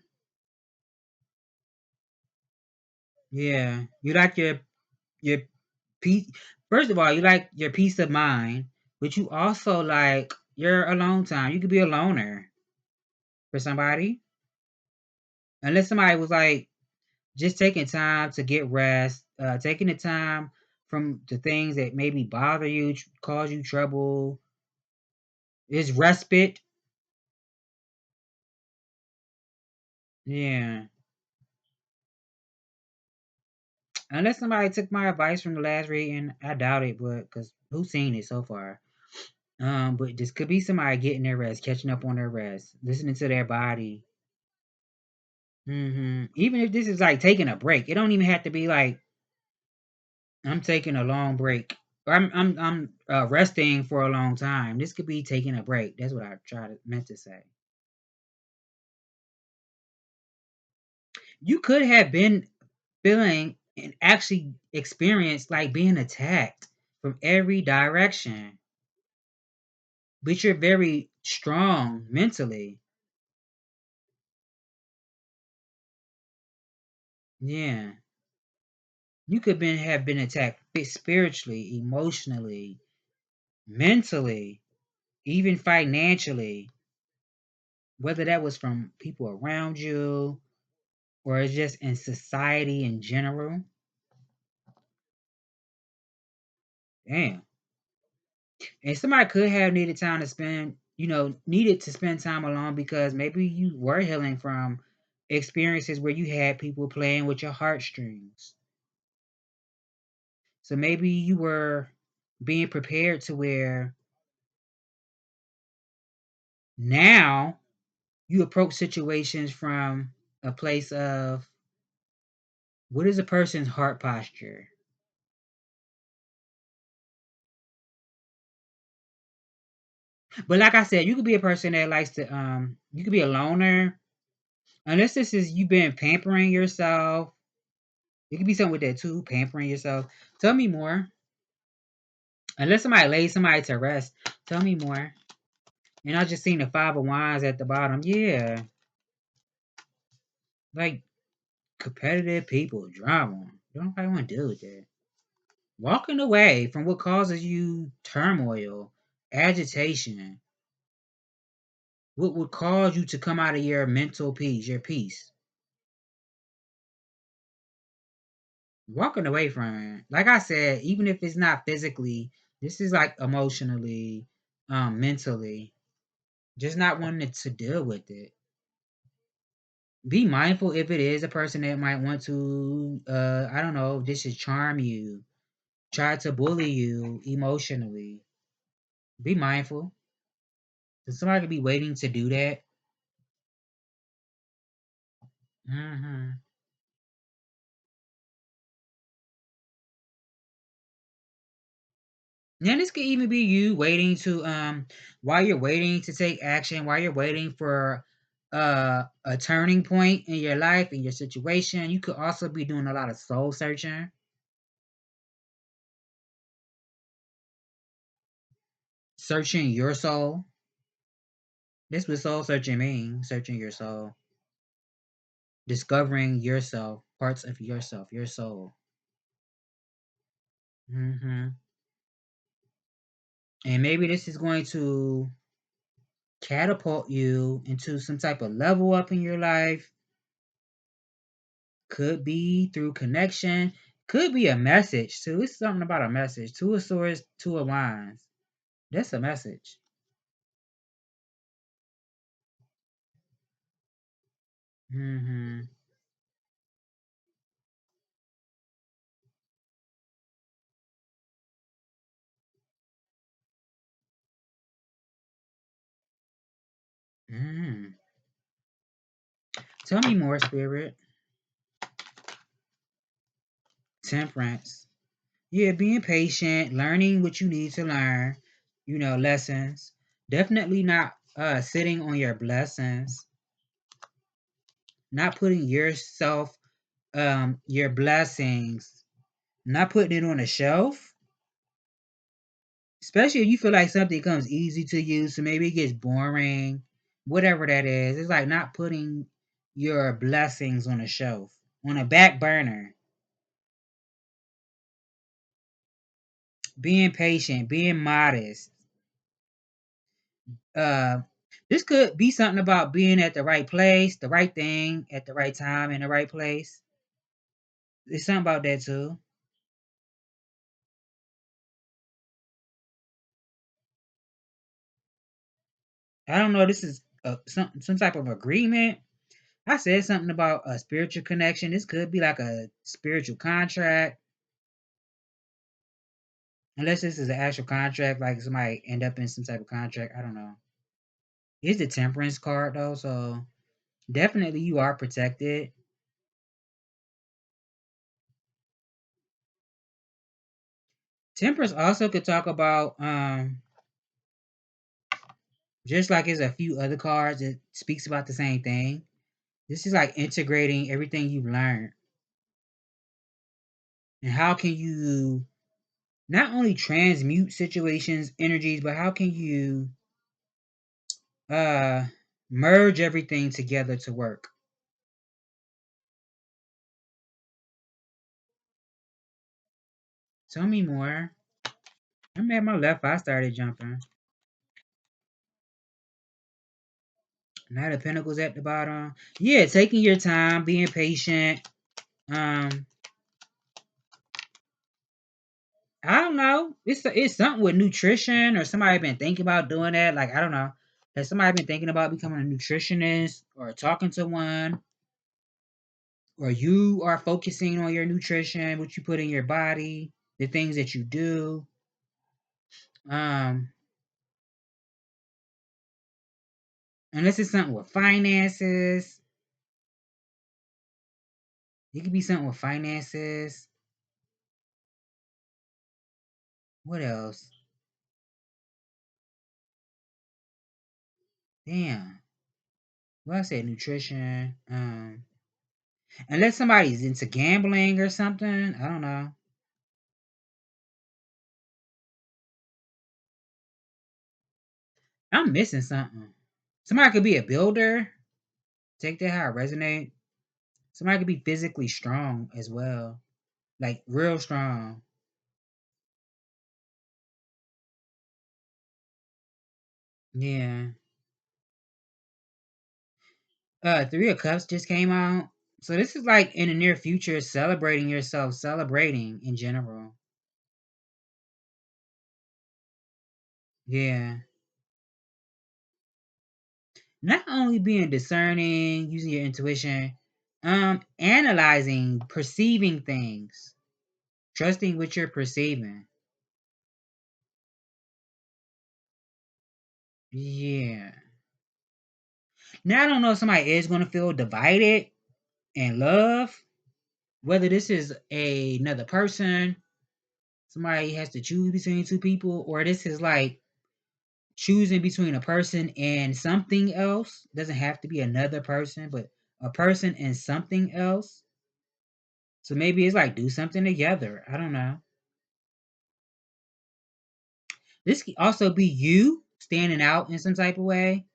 Yeah. You like your peace. First of all, you like your peace of mind, but you also like your alone time. You could be a loner for somebody. Unless somebody was like just taking time to get rest, taking the time from the things that maybe bother you, cause you trouble. Is respite. Yeah. Unless somebody took my advice from the last reading, I doubt it, but because who's seen it so far? But this could be somebody getting their rest, catching up on their rest, listening to their body. Even if this is like taking a break, it don't even have to be like I'm taking a long break. Or I'm resting for a long time. This could be taking a break. That's what I meant to say. You could have been feeling and actually experienced like being attacked from every direction, but you're very strong mentally. Yeah, you could have been attacked spiritually, emotionally, mentally, even financially. Whether that was from people around you or it's just in society in general. Damn. And somebody could have needed time to spend, needed to spend time alone because maybe you were healing from experiences where you had people playing with your heartstrings. So maybe you were being prepared to where now you approach situations from a place of what is a person's heart posture? But like I said, you could be a person that likes to you could be a loner. Unless this is you been pampering yourself. It could be something with that too, pampering yourself. Tell me more. Unless somebody lays somebody to rest, tell me more. And I just seen the 5 of Wands at the bottom. Yeah. Like competitive people, drama. Don't nobody want to deal with that. Walking away from what causes you turmoil, agitation, what would cause you to come out of your mental peace, your peace. Walking away from it. Like I said, even if it's not physically, this is like emotionally, mentally, just not wanting to deal with it. Be mindful if it is a person that might want to, I don't know, this is charm you, try to bully you emotionally. Be mindful. 'Cause somebody could be waiting to do that. Hmm. And this could even be you waiting to while you're waiting to take action, while you're waiting for a turning point in your life, in your situation. You could also be doing a lot of soul searching your soul. This what soul searching means, searching your soul, discovering yourself, parts of yourself, your soul. hmm And maybe this is going to catapult you into some type of level up in your life. Could be through connection. Could be a message too. It's something about a message. Two of swords, two of wands. That's a message. Mm-hmm. Mm. Tell me more, spirit. Temperance. Yeah, being patient, learning what you need to learn, lessons. Definitely not sitting on your blessings, not putting yourself, your blessings, not putting it on a shelf. Especially if you feel like something comes easy to you, so maybe it gets boring, whatever that is. It's like not putting your blessings on a shelf, on a back burner. Being patient, being modest. Uh, this could be something about being at the right place, the right thing at the right time in the right place. It's something about that too. I don't know. This is some type of agreement. I said something about a spiritual connection. This could be like a spiritual contract. Unless this is an actual contract, like somebody end up in some type of contract. I don't know. It's the temperance card though, so definitely you are protected. Temperance also could talk about just like there's a few other cards that speaks about the same thing. This is like integrating everything you've learned. And how can you not only transmute situations, energies, but how can you uh merge everything together to work? Tell me more. I'm at my left eye started jumping. Knight of Pentacles at the bottom. Yeah, taking your time, being patient. Um, I don't know. It's something with nutrition, or somebody been thinking about doing that. Like I don't know. Has somebody been thinking about becoming a nutritionist or talking to one? Or you are focusing on your nutrition, what you put in your body, the things that you do. Um, Unless it's something with finances, it could be something with finances. What else? Damn. Well, I said nutrition. Unless somebody's into gambling or something, I don't know. I'm missing something. Somebody could be a builder. Take that how it resonate. Somebody could be physically strong as well, like real strong. Yeah. Three of Cups just came out. So this is like in the near future, celebrating yourself, celebrating in general. Yeah. Not only being discerning, using your intuition, analyzing, perceiving things, trusting what you're perceiving. Yeah. Now I don't know if somebody is gonna feel divided in love, whether this is another person, somebody has to choose between two people, or this is like choosing between a person and something else. Doesn't have to be another person, but a person and something else. So maybe it's like do something together. I don't know. This could also be you standing out in some type of way,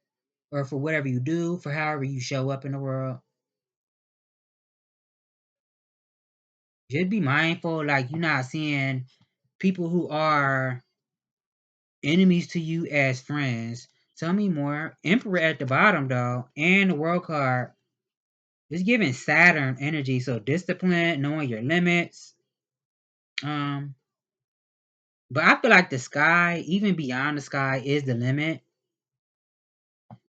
or for whatever you do, for however you show up in the world. Just be mindful, like you're not seeing people who are enemies to you as friends. Tell me more. Emperor at the bottom though, and the world card. It's giving Saturn energy, so discipline, knowing your limits. Um, but I feel like the sky, even beyond the sky, is the limit.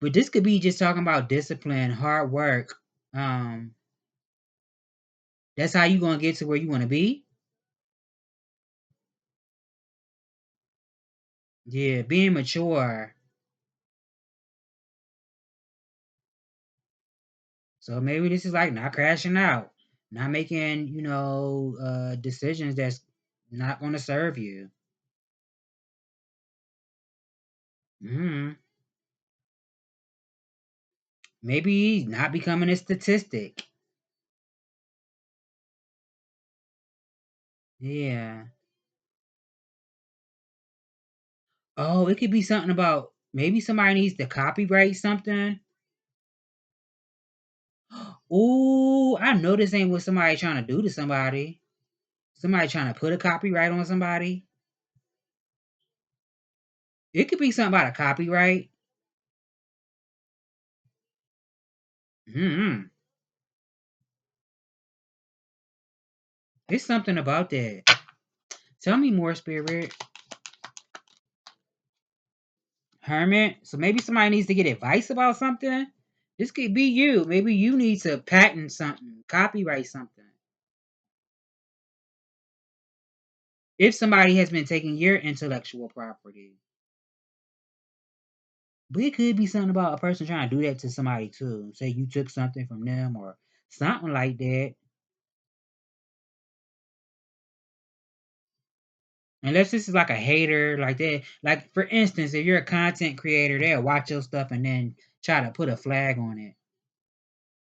But this could be just talking about discipline, hard work. Um, that's how you gonna get to where you want to be. Yeah, being mature. So maybe this is like not crashing out, not making, decisions that's not gonna serve you. Hmm. Maybe not becoming a statistic. Yeah. Oh, it could be something about maybe somebody needs to copyright something. Ooh, I know this ain't what somebody trying to do to somebody. Somebody trying to put a copyright on somebody. It could be something about a copyright. Hmm. It's something about that. Tell me more, Spirit. Hermit. So maybe somebody needs to get advice about something. This could be you. Maybe you need to patent something, copyright something. If somebody has been taking your intellectual property. But it could be something about a person trying to do that to somebody too. Say you took something from them or something like that. Unless this is like a hater, like that. Like for instance, if you're a content creator, they'll watch your stuff and then try to put a flag on it.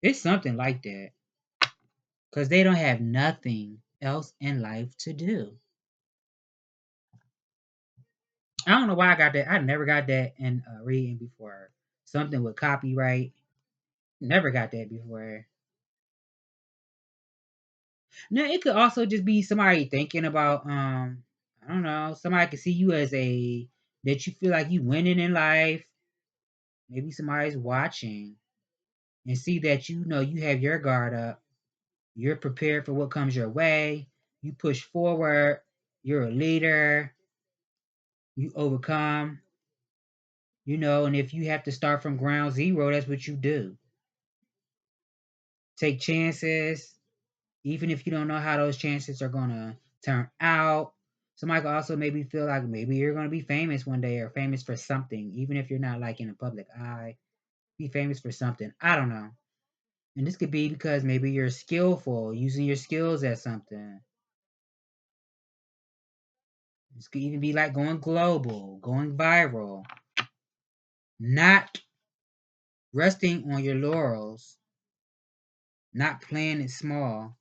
It's something like that. Because they don't have nothing else in life to do. I don't know why I got that. I never got that in reading before. Something with copyright. Never got that before. Now it could also just be somebody thinking about I don't know, somebody could see you as a that you feel like you winning in life. Maybe somebody's watching and see that you have your guard up. You're prepared for what comes your way. You push forward. You're a leader. You overcome. And if you have to start from ground zero, that's what you do. Take chances, even if you don't know how those chances are gonna turn out. Somebody could also maybe feel like maybe you're gonna be famous one day or famous for something, even if you're not like in a public eye. Be famous for something. I don't know. And this could be because maybe you're skillful, using your skills at something. This could even be like going global, going viral, not resting on your laurels, not playing it small.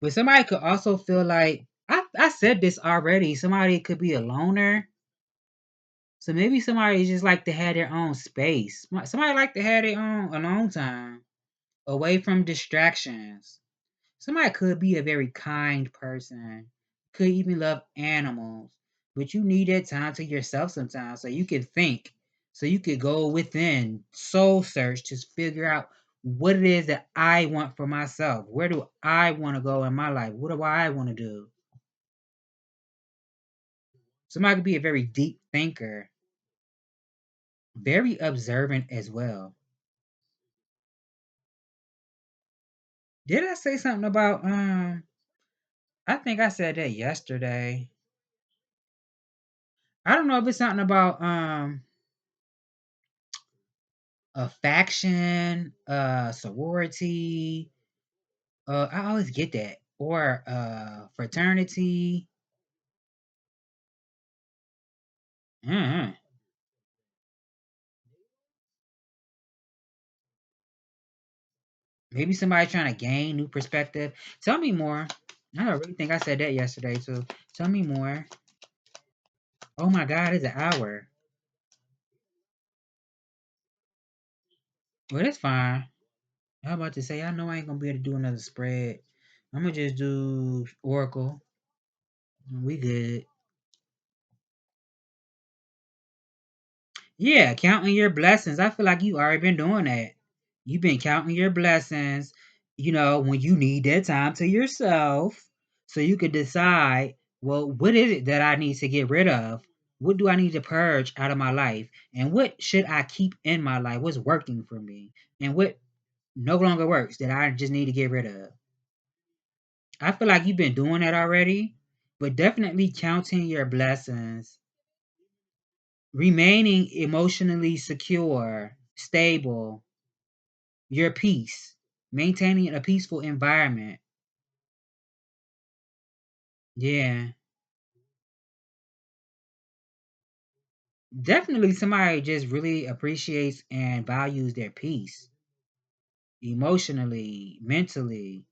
But somebody could also feel like I said this already. Somebody could be a loner. So maybe somebody just like to have their own space. Somebody like to have their own alone time, away from distractions. Somebody could be a very kind person, could even love animals, but you need that time to yourself sometimes so you can think, so you could go within, soul search to figure out what it is that I want for myself. Where do I want to go in my life? What do I want to do? Somebody could be a very deep thinker, very observant as well. Did I say something about I think I said that yesterday. I don't know if it's something about a faction, sorority. I always get that. or fraternity. Mm. Maybe somebody trying to gain new perspective. Tell me more. I don't really think I said that yesterday too. Tell me more. Oh my God, it's an hour. Well, that's fine. I'm about to say, I know I ain't gonna be able to do another spread. I'm gonna just do Oracle. We good. Yeah, counting your blessings. I feel like you already been doing that. You've been counting your blessings, when you need that time to yourself so you could decide, well, what is it that I need to get rid of? What do I need to purge out of my life? And what should I keep in my life? What's working for me? And what no longer works that I just need to get rid of? I feel like you've been doing that already, but definitely counting your blessings, remaining emotionally secure, stable, your peace, maintaining a peaceful environment. Yeah. Definitely somebody just really appreciates and values their peace emotionally, mentally,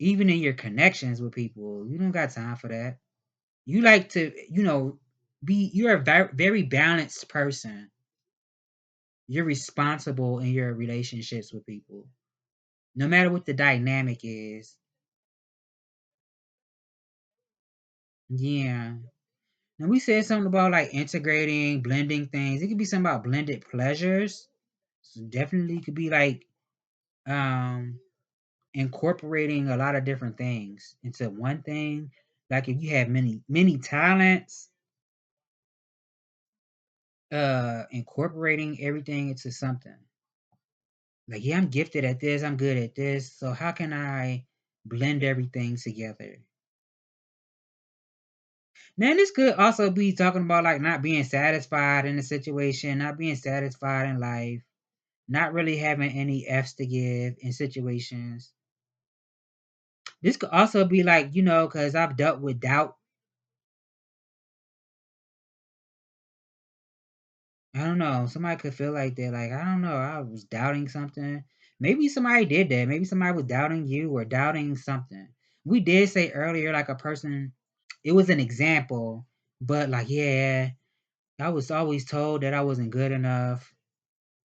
even in your connections with people. You don't got time for that. You like to, you're a very balanced person. You're responsible in your relationships with people, no matter what the dynamic is. Yeah. And we said something about like integrating, blending things. It could be something about blended pleasures. So definitely could be like um incorporating a lot of different things into one thing. Like if you have many talents, incorporating everything into something. Like, yeah, I'm gifted at this, I'm good at this. So how can I blend everything together? Now, this could also be talking about like not being satisfied in a situation, not being satisfied in life, not really having any F's to give in situations. This could also be like, because I've dealt with doubt. I don't know. Somebody could feel like that. Like, I don't know. I was doubting something. Maybe somebody did that. Maybe somebody was doubting you or doubting something. We did say earlier, like a person, it was an example, but like, yeah, I was always told that I wasn't good enough.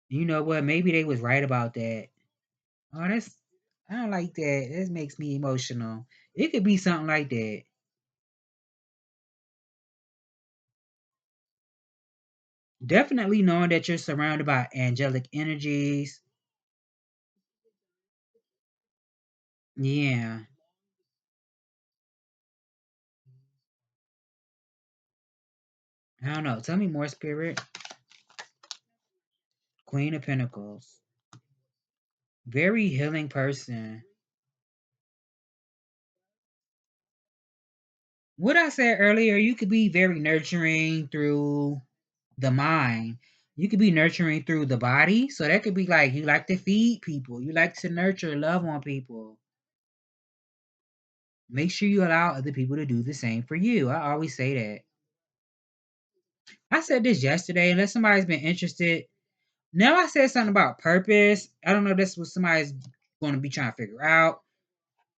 You know what? Maybe they was right about that. Oh, I don't like that. This makes me emotional. It could be something like that. Definitely knowing that you're surrounded by angelic energies. Yeah. I don't know. Tell me more, Spirit. Queen of Pentacles. Very healing person. What I said earlier, you could be very nurturing through the mind. You could be nurturing through the body. So that could be like you like to feed people. You like to nurture, love on people. Make sure you allow other people to do the same for you. I always say that. I said this yesterday, unless somebody's been interested. Now I said something about purpose. I don't know if that's what somebody's going to be trying to figure out.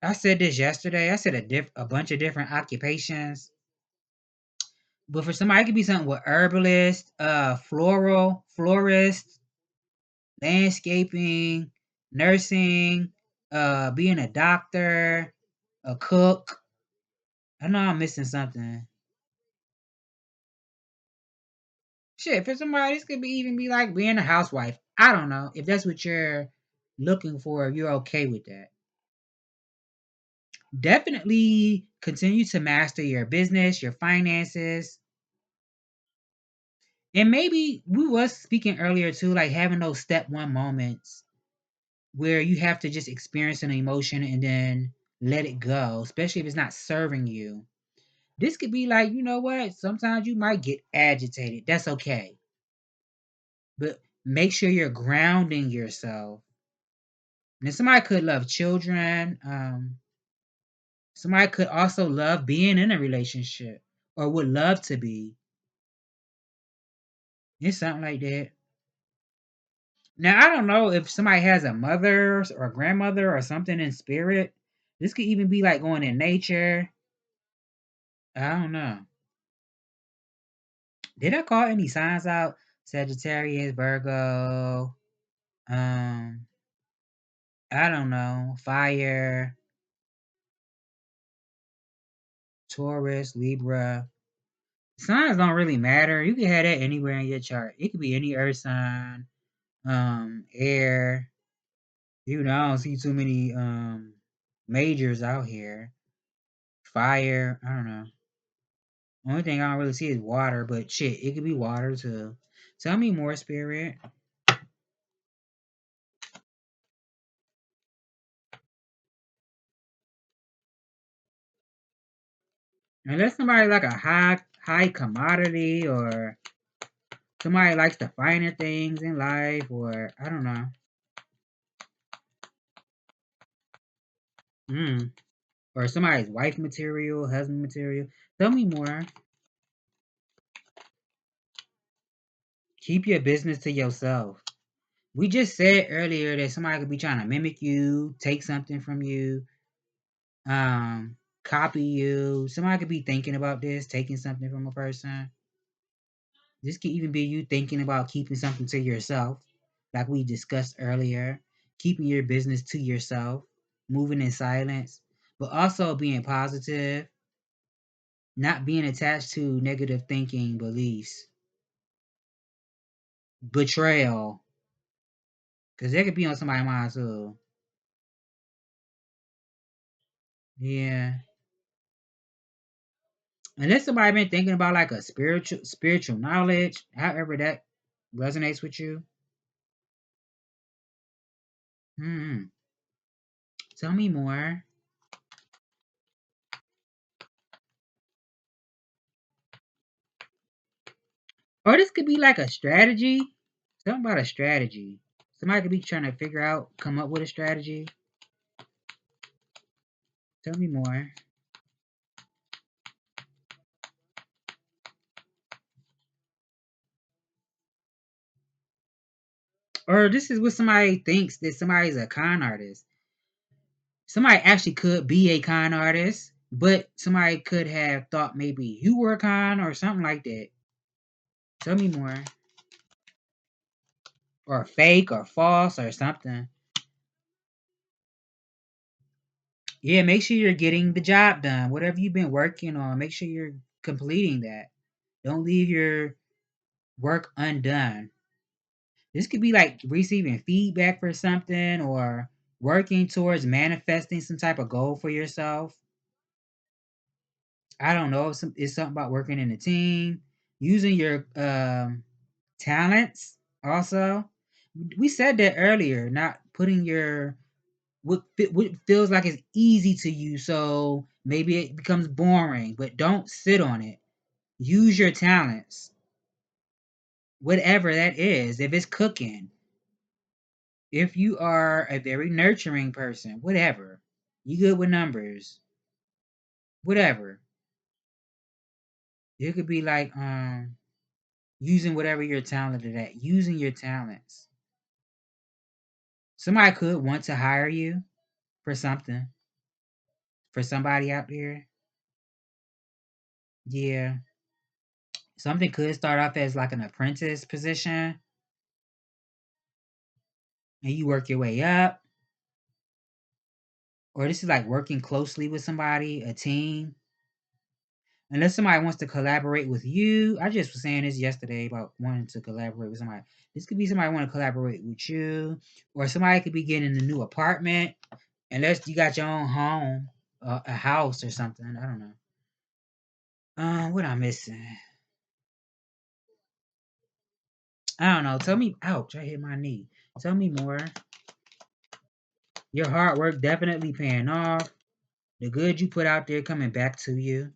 I said this yesterday. I said a bunch of different occupations. But for somebody, it could be something with herbalist, florist, landscaping, nursing, being a doctor, a cook. I know I'm missing something. Shit, for somebody, this could be even be like being a housewife. I don't know if that's what you're looking for. If you're okay with that, definitely continue to master your business, your finances, and maybe we was speaking earlier too, like having those step one moments where you have to just experience an emotion and then let it go, especially if it's not serving you. This could be like, you know what? Sometimes you might get agitated. That's okay. But make sure you're grounding yourself. And somebody could love children. Somebody could also love being in a relationship or would love to be. It's something like that. Now, I don't know if somebody has a mother or a grandmother or something in spirit. This could even be like going in nature. I don't know. Did I call any signs out? Sagittarius, Virgo, um, I don't know, fire, Taurus, Libra. Signs don't really matter. You can have that anywhere in your chart. It could be any earth sign, air. I don't see too many majors out here. Fire, I don't know. Only thing I don't really see is water, but shit, it could be water too. Tell me more, spirit. Unless somebody like a high commodity or somebody likes the finer things in life, or I don't know. Mm. Or somebody's wife material, husband material. Tell me more. Keep your business to yourself. We just said earlier that somebody could be trying to mimic you, take something from you, um, copy you. Somebody could be thinking about this, taking something from a person. This could even be you thinking about keeping something to yourself, like we discussed earlier, keeping your business to yourself, moving in silence, but also being positive, not being attached to negative thinking beliefs, betrayal, because that could be on somebody's mind too. Yeah. Unless somebody been thinking about like a spiritual knowledge, however that resonates with you. Hmm. Tell me more. Or this could be like a strategy. Something about a strategy. Somebody could be trying to figure out, come up with a strategy. Tell me more. Or this is what somebody thinks that somebody's a con artist. Somebody actually could be a con artist, but somebody could have thought maybe you were a con or something like that. Tell me more. Or fake or false or something. Yeah, make sure you're getting the job done. Whatever you've been working on, make sure you're completing that. Don't leave your work undone. This could be like receiving feedback for something or working towards manifesting some type of goal for yourself. I don't know. It's something about working in a team, using your talents. Also, we said that earlier. Not putting your what feels like it's easy to you, so maybe it becomes boring. But don't sit on it. Use your talents, whatever that is. If it's cooking, if you are a very nurturing person, whatever. You good with numbers, whatever. It could be like using whatever you're talented at, using your talents. Somebody could want to hire you for something, for somebody out there. Yeah. Something could start off as like an apprentice position and you work your way up. Or this is like working closely with somebody, a team. Unless somebody wants to collaborate with you. I just was saying this yesterday about wanting to collaborate with somebody. This could be somebody want to collaborate with you, or somebody could be getting a new apartment. Unless you got your own home, a house or something. I don't know. What I'm missing? I don't know. Tell me. Ouch! I hit my knee. Tell me more. Your hard work definitely paying off. The good you put out there coming back to you.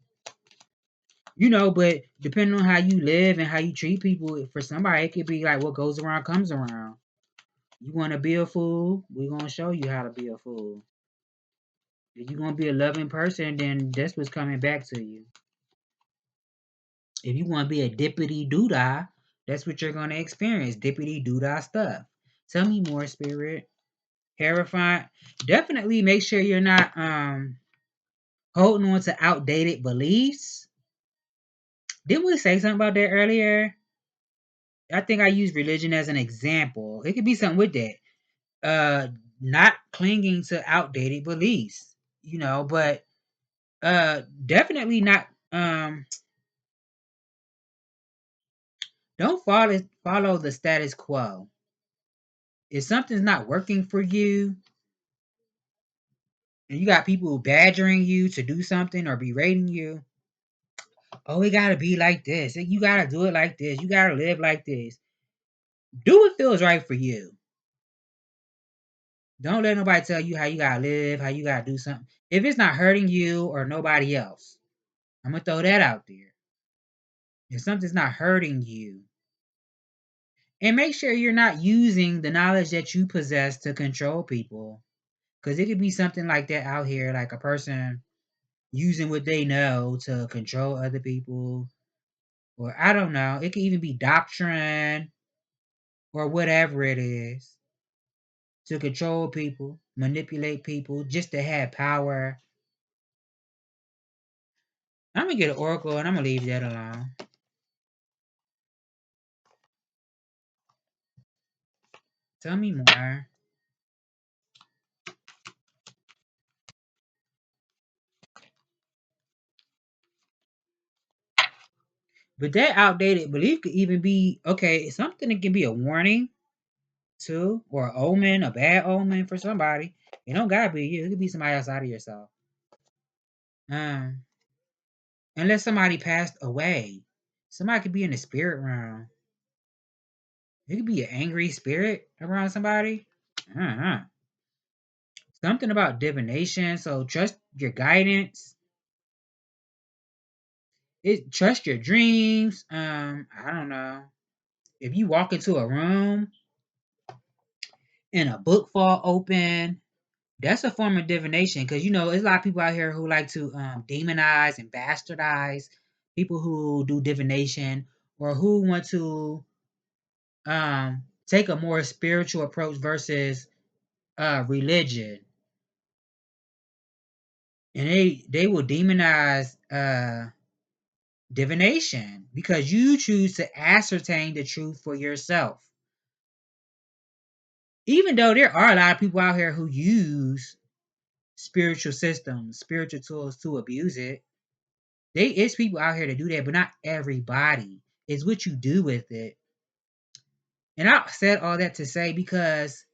But depending on how you live and how you treat people, for somebody it could be like what goes around comes around. You want to be a fool? We're going to show you how to be a fool. If you're going to be a loving person, then that's what's coming back to you. If you want to be a dippity doodah, that's what you're going to experience. Dippity doodah stuff. Tell me more, spirit. Terrifying. Definitely make sure you're not holding on to outdated beliefs. Didn't we say something about that earlier? I think I used religion as an example. It could be something with that. Not clinging to outdated beliefs, but definitely not don't follow the status quo. If something's not working for you and you got people badgering you to do something or berating you, oh, it gotta be like this. You gotta do it like this. You gotta live like this. Do what feels right for you. Don't let nobody tell you how you gotta live, how you gotta do something. If it's not hurting you or nobody else, I'm gonna throw that out there. If something's not hurting you, and make sure you're not using the knowledge that you possess to control people. Because it could be something like that out here, like a person using what they know to control other people. Or I don't know. It could even be doctrine or whatever it is to control people, manipulate people, just to have power. I'm going to get an oracle and I'm going to leave that alone. Tell me more. But that outdated belief could even be, okay, something that can be a warning too, or an omen, a bad omen for somebody. It don't gotta be you. It could be somebody outside of yourself. Um, Unless somebody passed away, somebody could be in the spirit realm. It could be an angry spirit around somebody. Uh-huh. Something about divination. So trust your guidance. Trust your dreams. I don't know. If you walk into a room and a book fall open, that's a form of divination because there's a lot of people out here who like to demonize and bastardize people who do divination or who want to take a more spiritual approach versus religion, and they will demonize divination because you choose to ascertain the truth for yourself. Even though there are a lot of people out here who use spiritual systems, spiritual tools to abuse it. It's people out here to do that, but not everybody. It's what you do with it. And I said all that to say because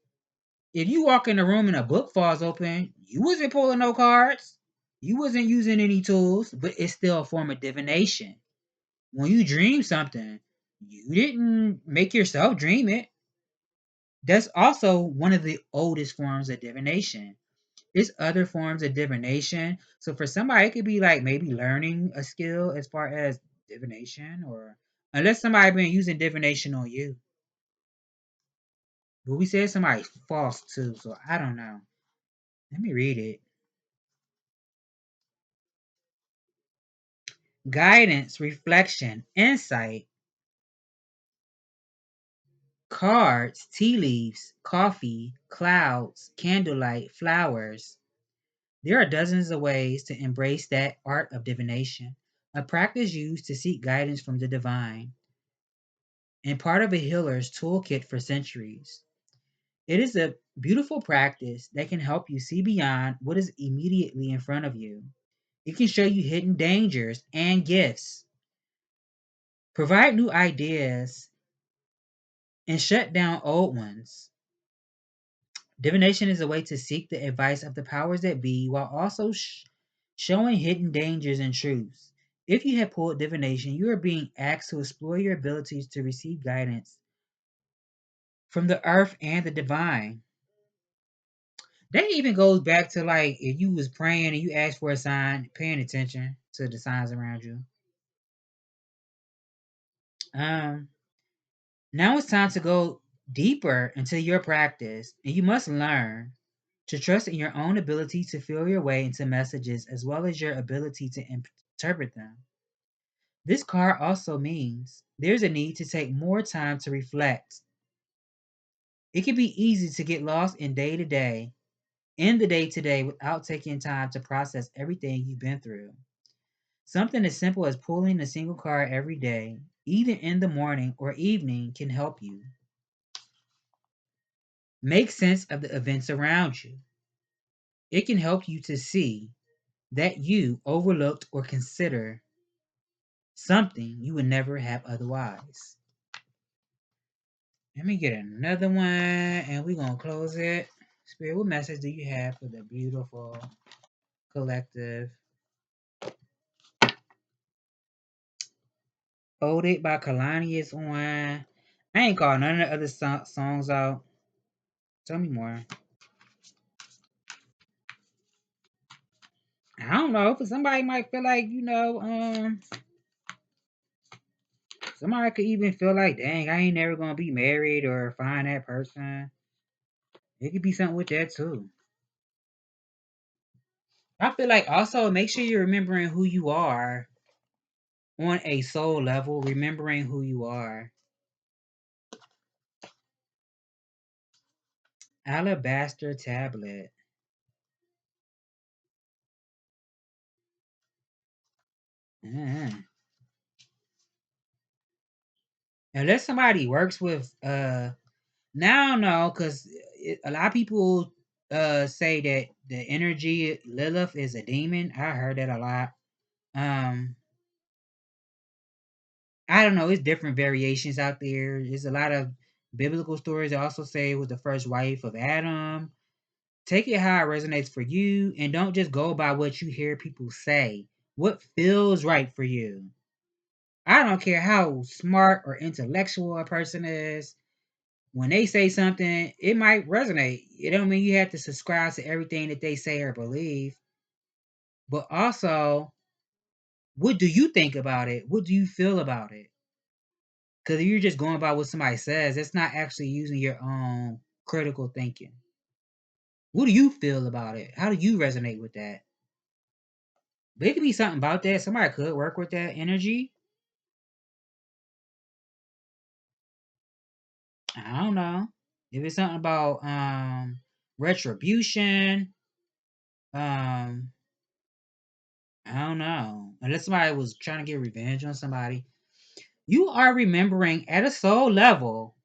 if you walk in the room and a book falls open, you wasn't pulling no cards. You wasn't using any tools, but it's still a form of divination. When you dream something, you didn't make yourself dream it. That's also one of the oldest forms of divination. It's other forms of divination. So for somebody, it could be like maybe learning a skill as far as divination, or unless somebody been using divination on you. But we said somebody's false too, so I don't know. Let me read it. Guidance, reflection, insight, cards, tea leaves, coffee, clouds, candlelight, flowers. There are dozens of ways to embrace that art of divination, a practice used to seek guidance from the divine, and part of a healer's toolkit for centuries. It is a beautiful practice that can help you see beyond what is immediately in front of you. It can show you hidden dangers and gifts, provide new ideas, and shut down old ones. Divination is a way to seek the advice of the powers that be while also showing hidden dangers and truths. If you have pulled divination, you are being asked to explore your abilities to receive guidance from the earth and the divine. That even goes back to like if you was praying and you asked for a sign, paying attention to the signs around you. Um, Now it's time to go deeper into your practice, and you must learn to trust in your own ability to feel your way into messages as well as your ability to interpret them. This card also means there's a need to take more time to reflect. It can be easy to get lost in the day to day without taking time to process everything you've been through. Something as simple as pulling a single card every day, either in the morning or evening, can help you make sense of the events around you. It can help you to see that you overlooked or consider something you would never have otherwise. Let me get another one and we're going to close it. Spirit, what message do you have for the beautiful collective? Hold It by Kalani is on. I ain't called none of the other songs out. Tell me more. I don't know. For somebody might feel like, somebody could even feel like, dang, I ain't never gonna be married or find that person. It could be something with that too. I feel like also make sure you're remembering who you are on a soul level, remembering who you are. Alabaster tablet. Mm. Unless somebody works with now no, because a lot of people say that the energy Lilith is a demon. I heard that a lot. Um I don't know, it's different variations out there. There's a lot of biblical stories that also say it was the first wife of Adam. Take it how it resonates for you and don't just go by what you hear people say. What feels right for you. I don't care how smart or intellectual a person is. When they say something, it might resonate. It don't mean you have to subscribe to everything that they say or believe. But also, what do you think about it? What do you feel about it? Because if you're just going by what somebody says, it's not actually using your own critical thinking. What do you feel about it? How do you resonate with that? But it could be something about that. Somebody could work with that energy. I don't know. If it's something about retribution, um, I don't know. Unless somebody was trying to get revenge on somebody. You are remembering at a soul level,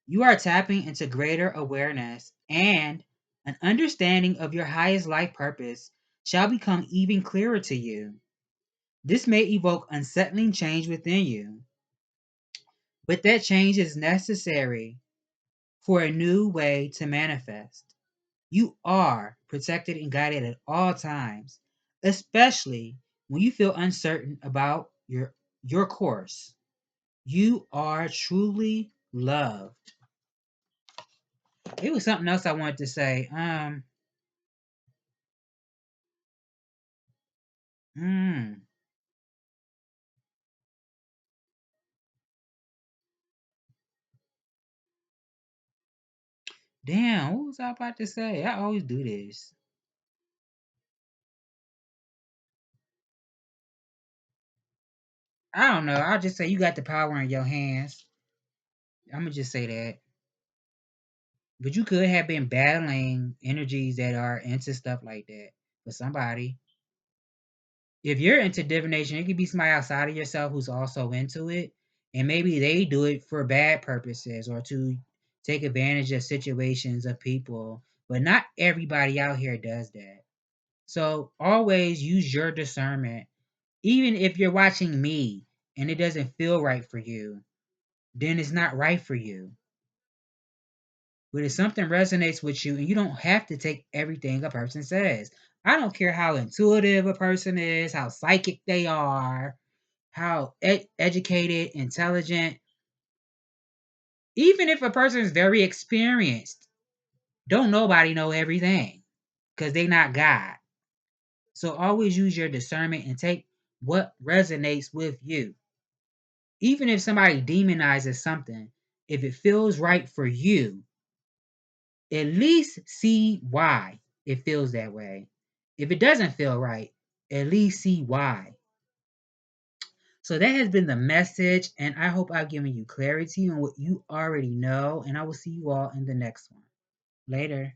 you are tapping into greater awareness and an understanding of your highest life purpose shall become even clearer to you. This may evoke unsettling change within you, but that change is necessary for a new way to manifest. You are protected and guided at all times, especially when you feel uncertain about your course. You are truly loved. It was something else I wanted to say. Mm, damn, what was I about to say? I always do this. I don't know. I'll just say you got the power in your hands. I'm gonna just say that. But you could have been battling energies that are into stuff like that for somebody. If you're into divination, it could be somebody outside of yourself who's also into it. And maybe they do it for bad purposes or to take advantage of situations of people. But not everybody out here does that. So always use your discernment. Even if you're watching me and it doesn't feel right for you, then it's not right for you. But if something resonates with you, and you don't have to take everything a person says. I don't care how intuitive a person is, how psychic they are, how educated, intelligent. Even if a person is very experienced, don't nobody know everything because they not God. So always use your discernment and take what resonates with you. Even if somebody demonizes something, If it feels right for you, at least see why it feels that way. If it doesn't feel right, at least see why. So that has been the message, and I hope I've given you clarity on what you already know, and I will see you all in the next one. Later.